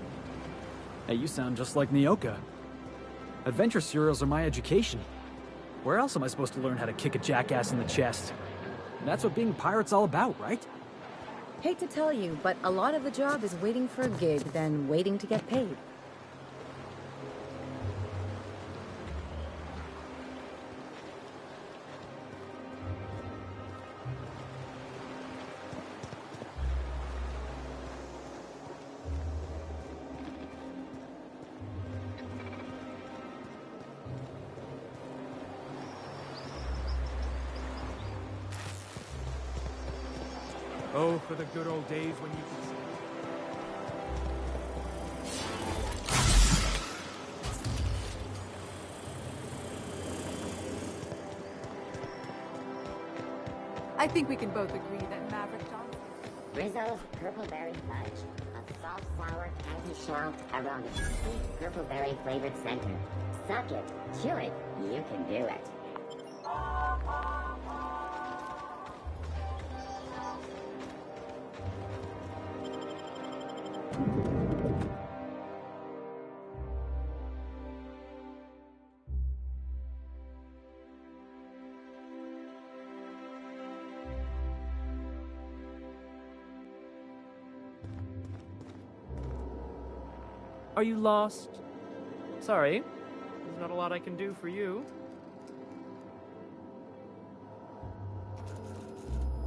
Hey, you sound just like Nyoka. Adventure serials are my education. Where else am I supposed to learn how to kick a jackass in the chest? That's what being a pirate's all about, right? Hate to tell you, but a lot of the job is waiting for a gig, then waiting to get paid. Oh, for the good old days when you could see. I think we can both agree that Maverick Johnson... Rizzo's Purple Berry Fudge. A soft, sour, candy-shelled aroma. Sweet purple berry flavored center. Suck it. Chew it. You can do it. Are you lost? Sorry, there's not a lot I can do for you.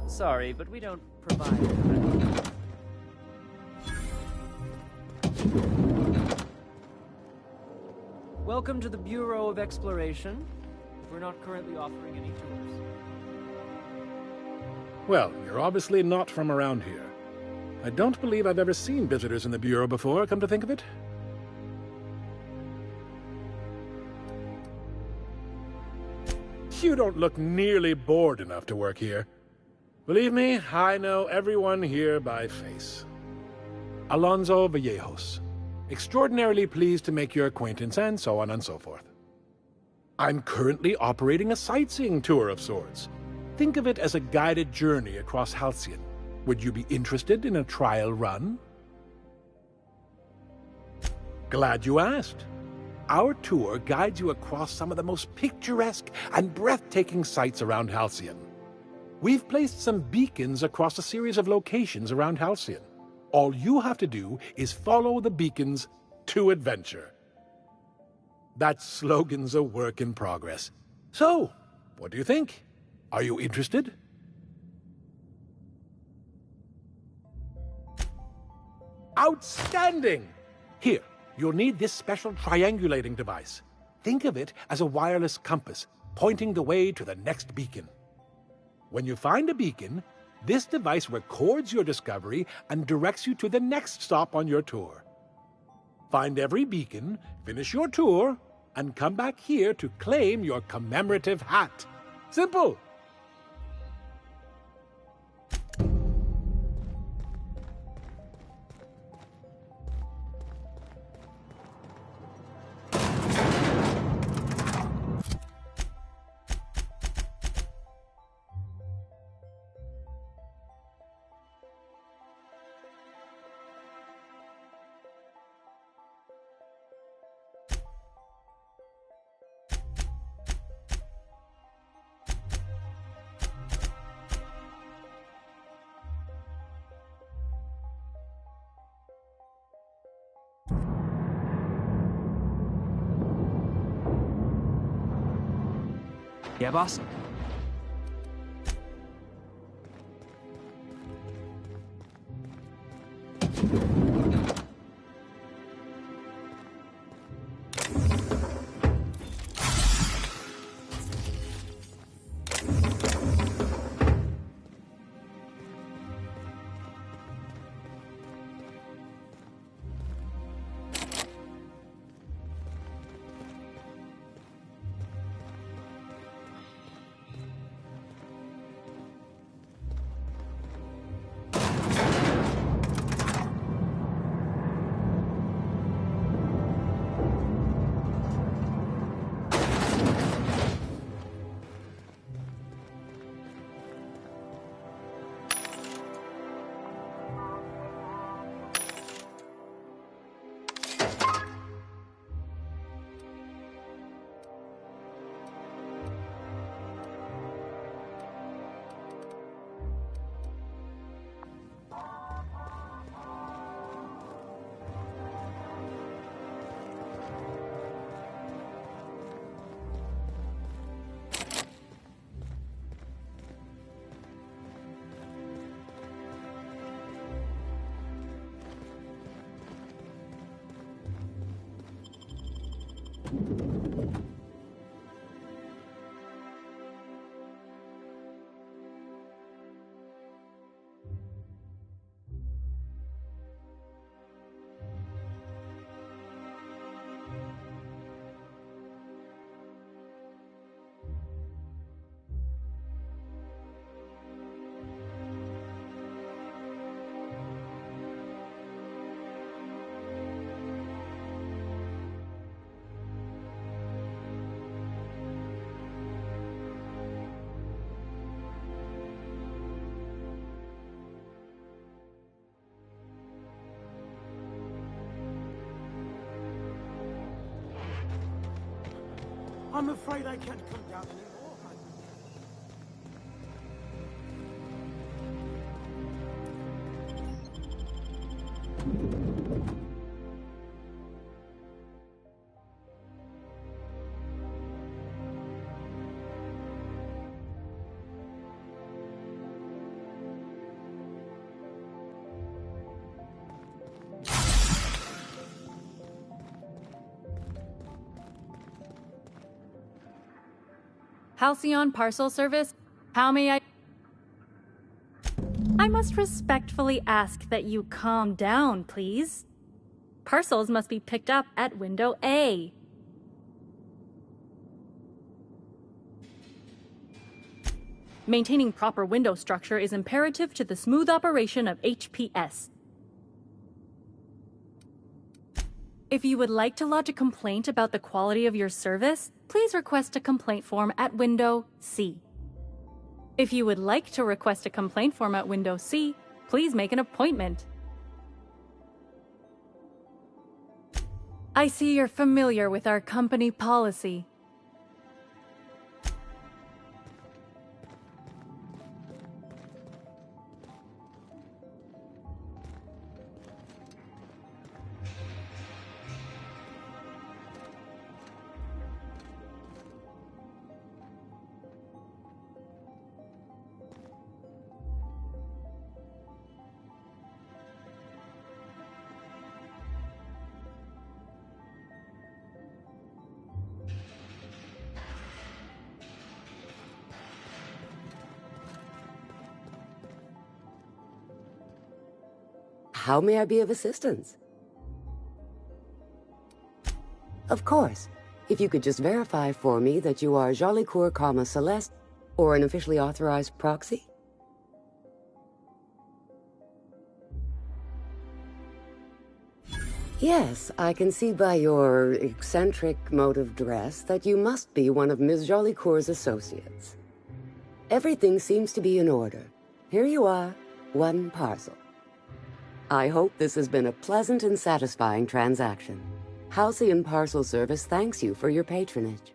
Sorry, but we don't provide that. Welcome to the Bureau of Exploration. We're not currently offering any tours. Well, you're obviously not from around here. I don't believe I've ever seen visitors in the Bureau before, come to think of it. You don't look nearly bored enough to work here. Believe me, I know everyone here by face. Alonso Vallejos. Extraordinarily pleased to make your acquaintance, and so on and so forth. I'm currently operating a sightseeing tour of sorts. Think of it as a guided journey across Halcyon. Would you be interested in a trial run? Glad you asked. Our tour guides you across some of the most picturesque and breathtaking sights around Halcyon. We've placed some beacons across a series of locations around Halcyon. All you have to do is follow the beacons to adventure. That slogan's a work in progress. So, what do you think? Are you interested? Outstanding! Here, you'll need this special triangulating device. Think of it as a wireless compass, pointing the way to the next beacon. When you find a beacon, this device records your discovery and directs you to the next stop on your tour. Find every beacon, finish your tour, and come back here to claim your commemorative hat. Simple! Yeah, boss? I'm afraid I can't come down anymore. Halcyon Parcel Service, how may I... I must respectfully ask that you calm down, please. Parcels must be picked up at window A. Maintaining proper window structure is imperative to the smooth operation of HPS. If you would like to lodge a complaint about the quality of your service, please request a complaint form at window C. If you would like to request a complaint form at window C, please make an appointment. I see you're familiar with our company policy. How may I be of assistance? Of course. If you could just verify for me that you are Jolicoeur, Celeste, or an officially authorized proxy? Yes, I can see by your eccentric mode of dress that you must be one of Ms. Jolicoeur's associates. Everything seems to be in order. Here you are, one parcel. I hope this has been a pleasant and satisfying transaction. Halcyon Parcel Service thanks you for your patronage.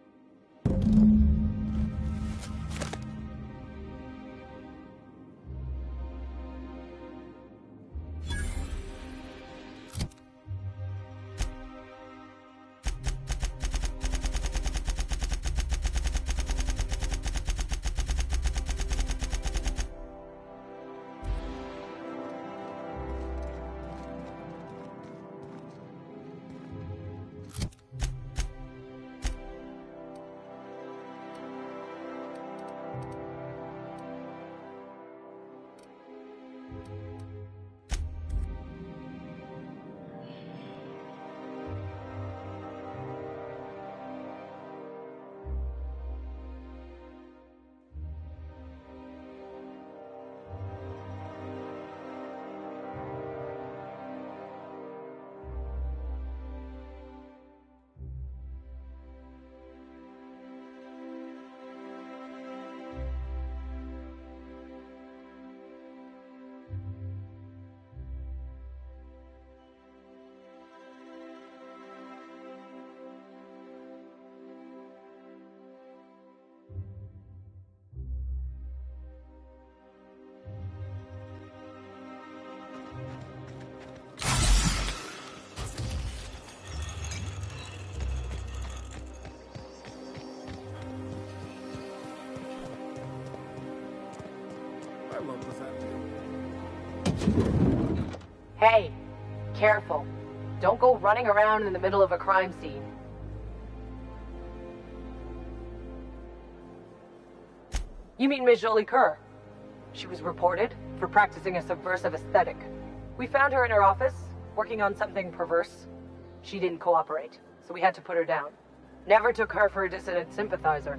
Hey, careful. Don't go running around in the middle of a crime scene. You mean Ms. Jolie Kerr? She was reported for practicing a subversive aesthetic. We found her in her office, working on something perverse. She didn't cooperate, so we had to put her down. Never took her for a dissident sympathizer.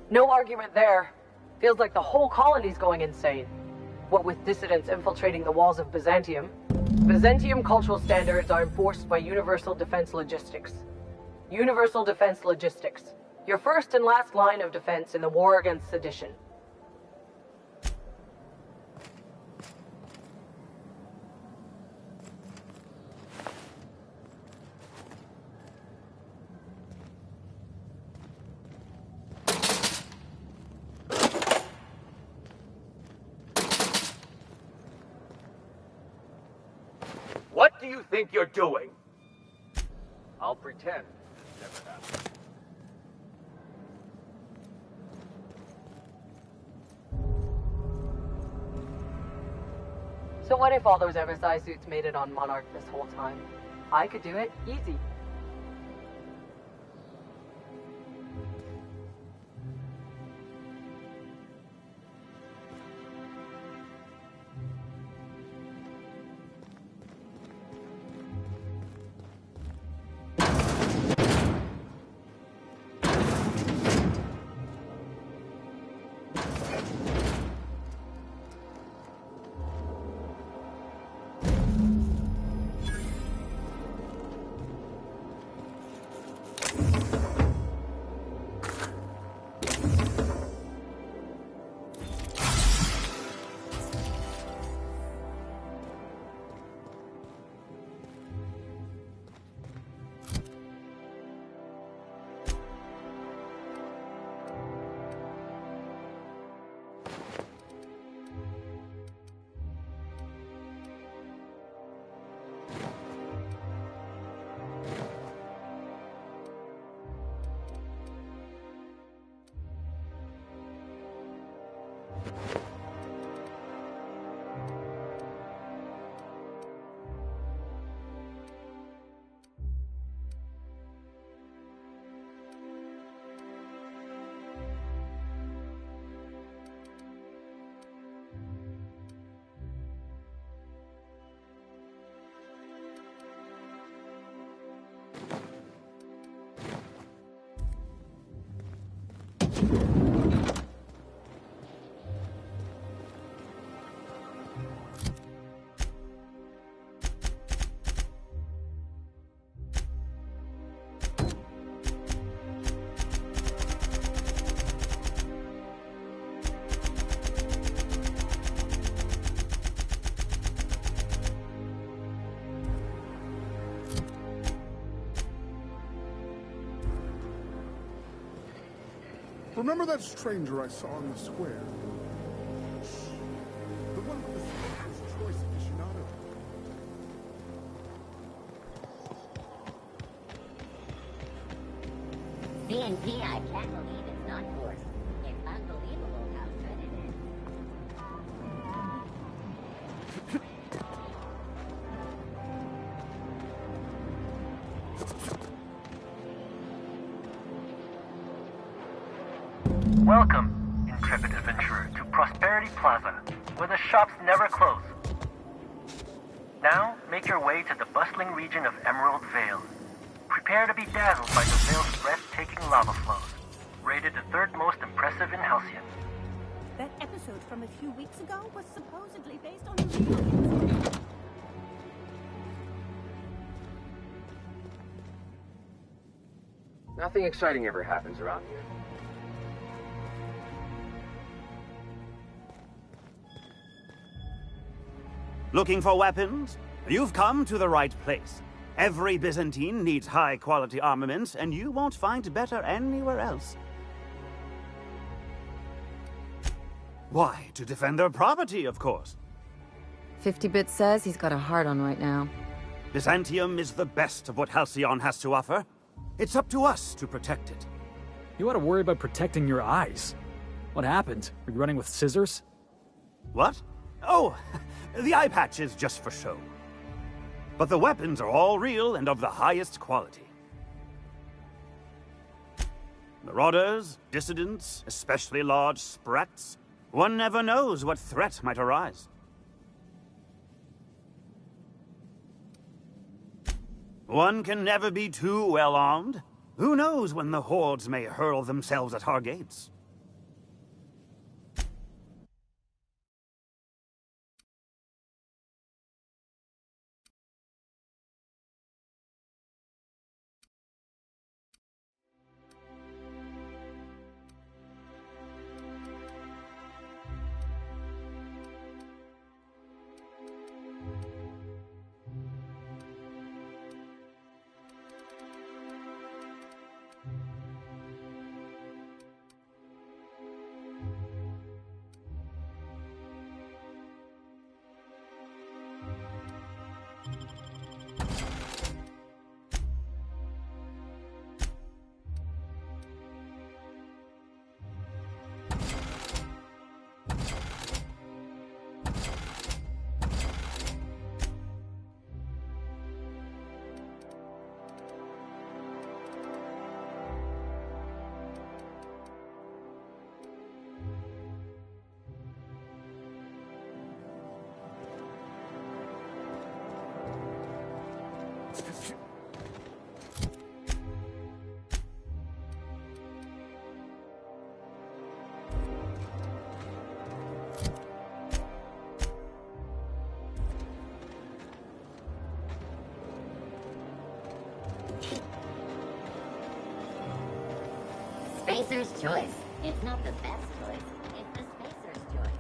No argument there. Feels like the whole colony's going insane. What with dissidents infiltrating the walls of Byzantium. Byzantium cultural standards are enforced by Universal Defense Logistics. Universal Defense Logistics. Your first and last line of defense in the war against sedition. What do you think you're doing? I'll pretend it never happened. So what if all those MSI suits made it on Monarch this whole time? I could do it, easy. Remember that stranger I saw in the square? The one with the Soldier's Choice aficionado? B&B, I can't believe it's not forced. It's unbelievable how good it is. Welcome, intrepid adventurer, to Prosperity Plaza, where the shops never close. Now, make your way to the bustling region of Emerald Vale. Prepare to be dazzled by the Vale's breathtaking lava flows, rated the third most impressive in Halcyon. That episode from a few weeks ago was supposedly based on a real incident. Nothing exciting ever happens around here. Looking for weapons? You've come to the right place. Every Byzantine needs high-quality armaments, and you won't find better anywhere else. Why, to defend their property, of course. 50-Bit says he's got a hard-on right now. Byzantium is the best of what Halcyon has to offer. It's up to us to protect it. You ought to worry about protecting your eyes. What happened? Are you running with scissors? What? Oh, the eye patch is just for show. But the weapons are all real and of the highest quality. Marauders, dissidents, especially large sprats. One never knows what threat might arise. One can never be too well armed. Who knows when the hordes may hurl themselves at our gates? Spacer's choice. It's not the best choice. It's the Spacer's choice.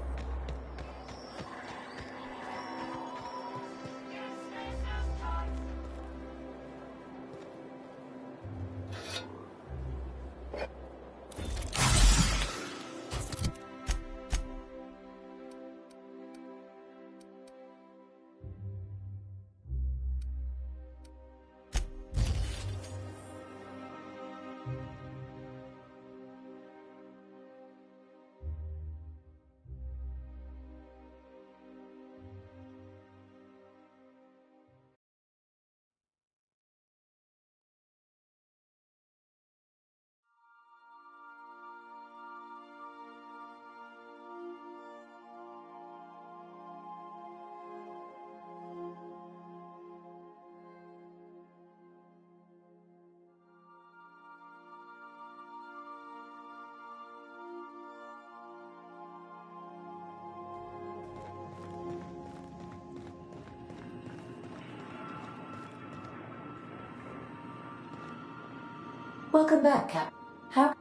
Welcome back, Cap. How?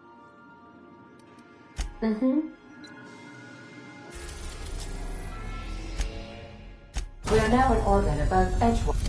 Mm-hmm. We are now in orbit above Edgewater.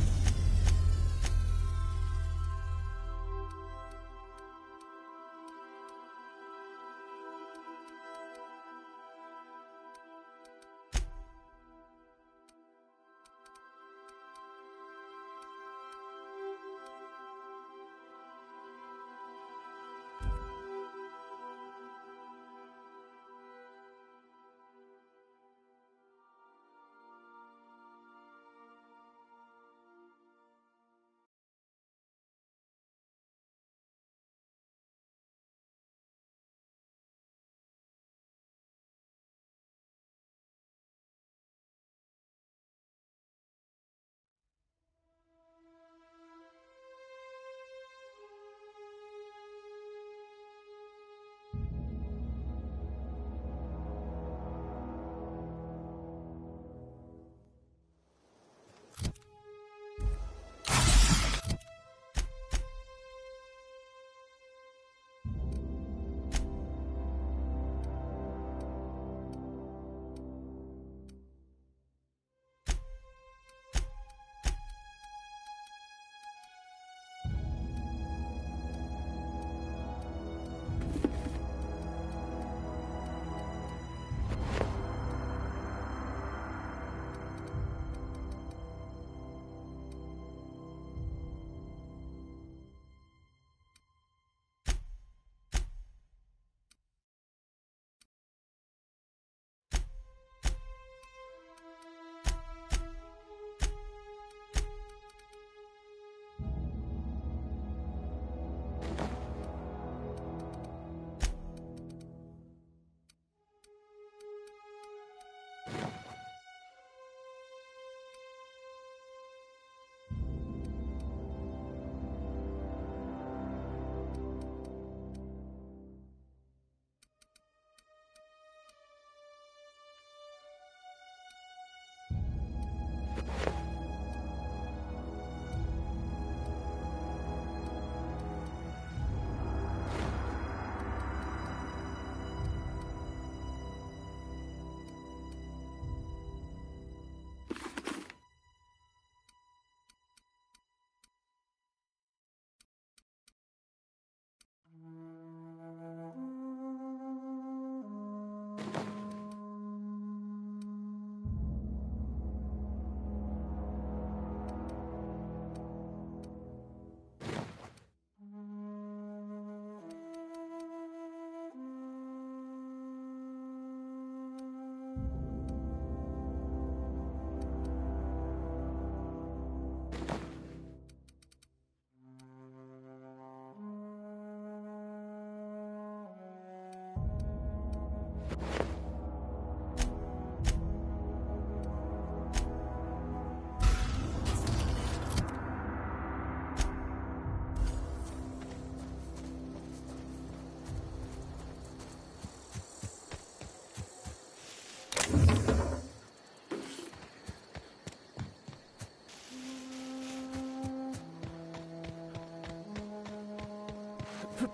Here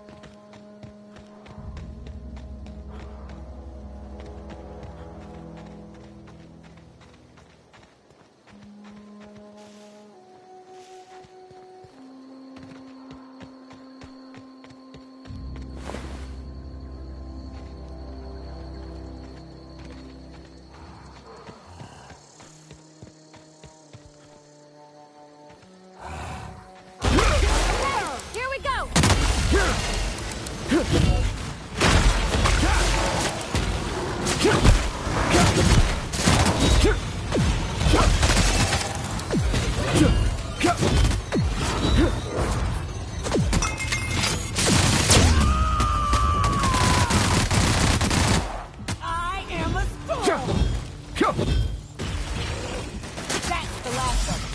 we go! I am a storm! That's the last of it.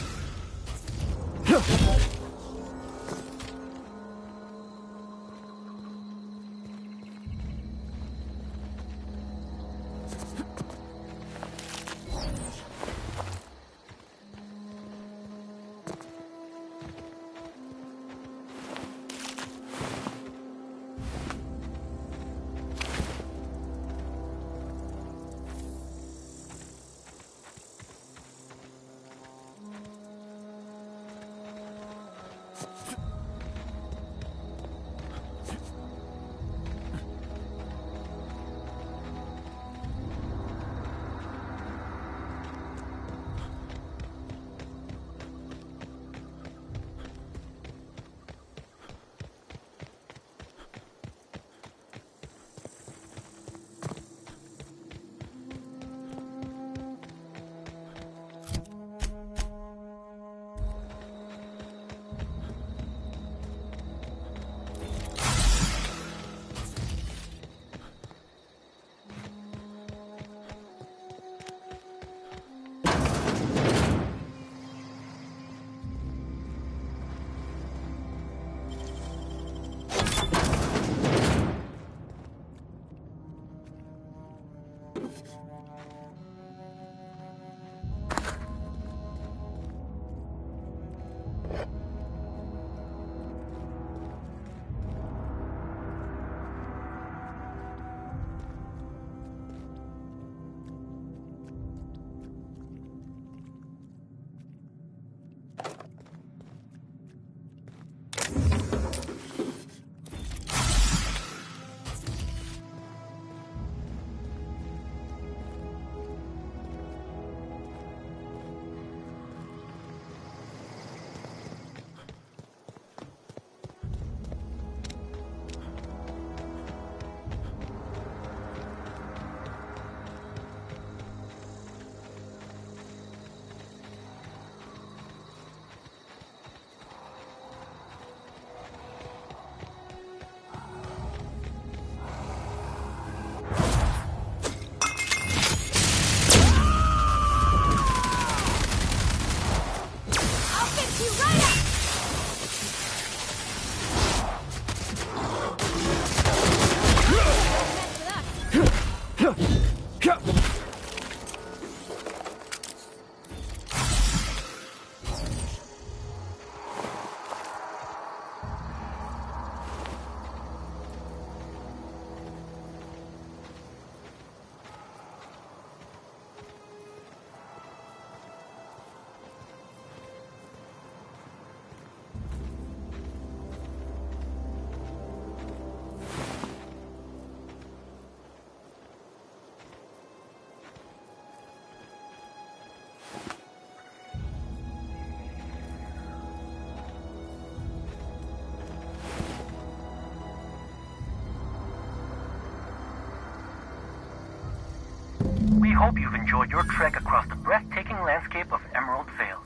We hope you've enjoyed your trek across the breathtaking landscape of Emerald Vale,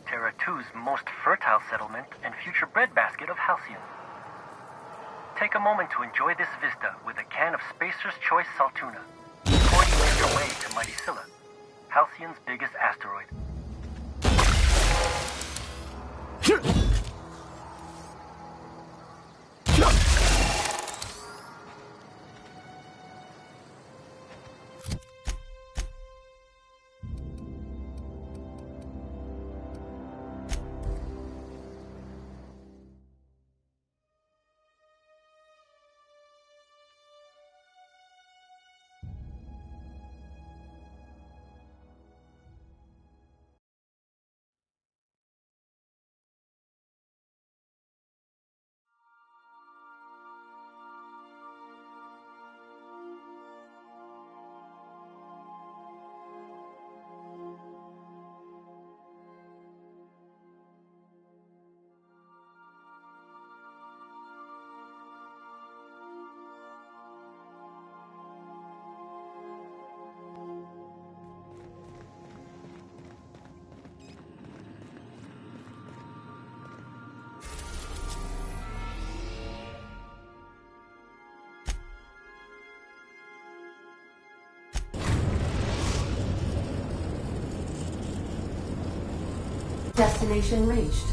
Terra 2's most fertile settlement and future breadbasket of Halcyon. Take a moment to enjoy this vista with a can of Spacer's Choice Saltuna, before you make your way to Mighty Scylla, Halcyon's biggest asteroid. Destination reached.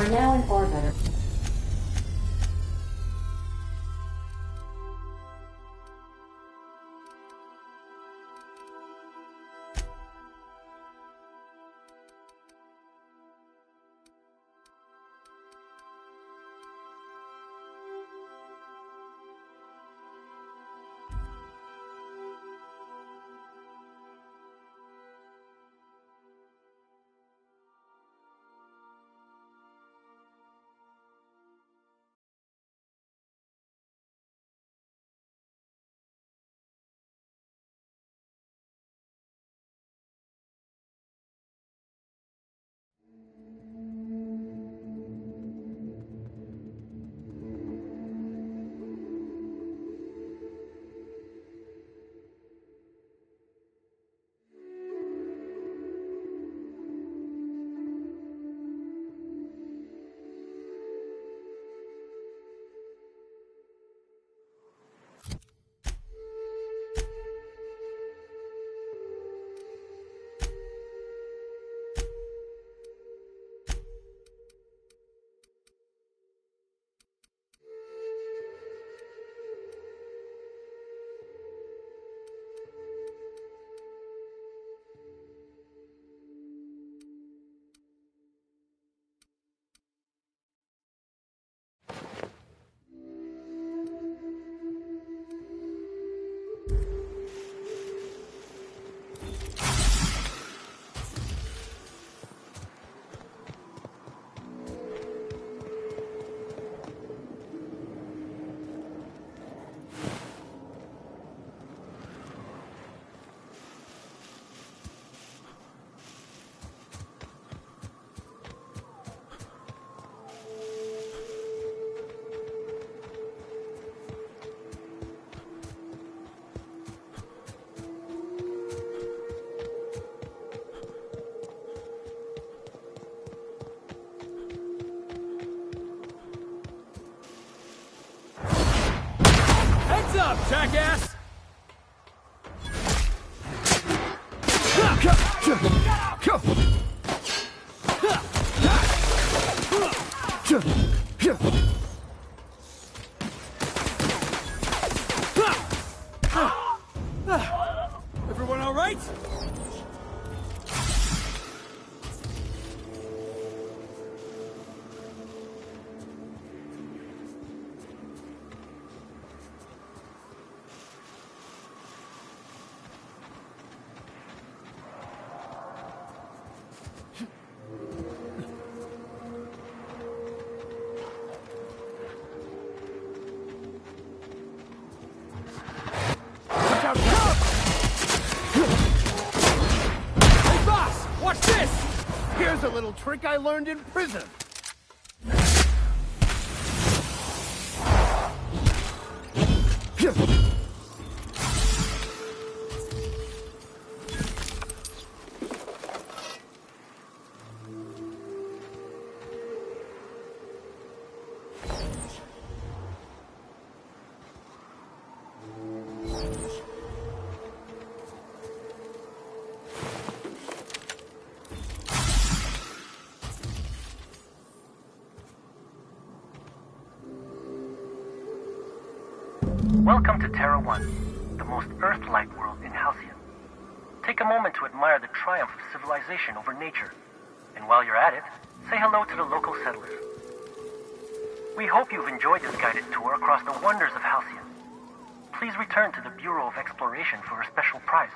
are now in orbit. up, jackass! Everyone all right? Here's a little trick I learned in prison. Welcome to Terra 1, the most Earth-like world in Halcyon. Take a moment to admire the triumph of civilization over nature. And while you're at it, say hello to the local settlers. We hope you've enjoyed this guided tour across the wonders of Halcyon. Please return to the Bureau of Exploration for a special prize.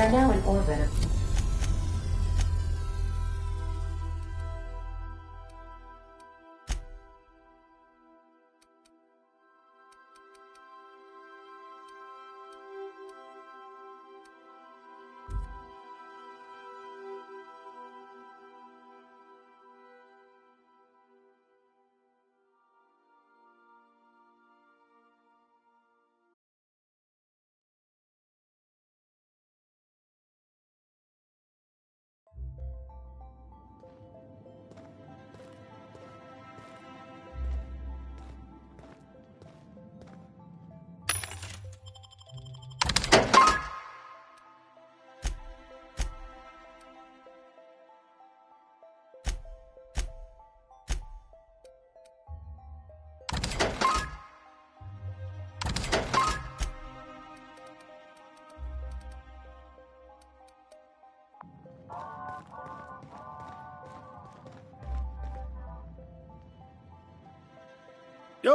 are now in orbit.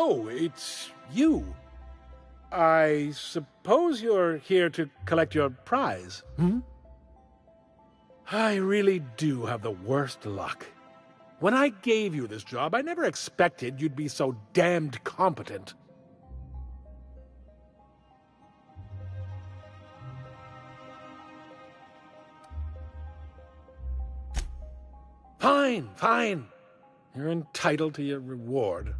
Oh, it's you. I suppose you're here to collect your prize, hmm? I really do have the worst luck. When I gave you this job, I never expected you'd be so damned competent. Fine, fine. You're entitled to your reward.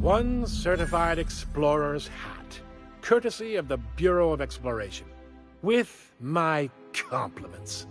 One certified explorer's hat, courtesy of the Bureau of Exploration, with my compliments.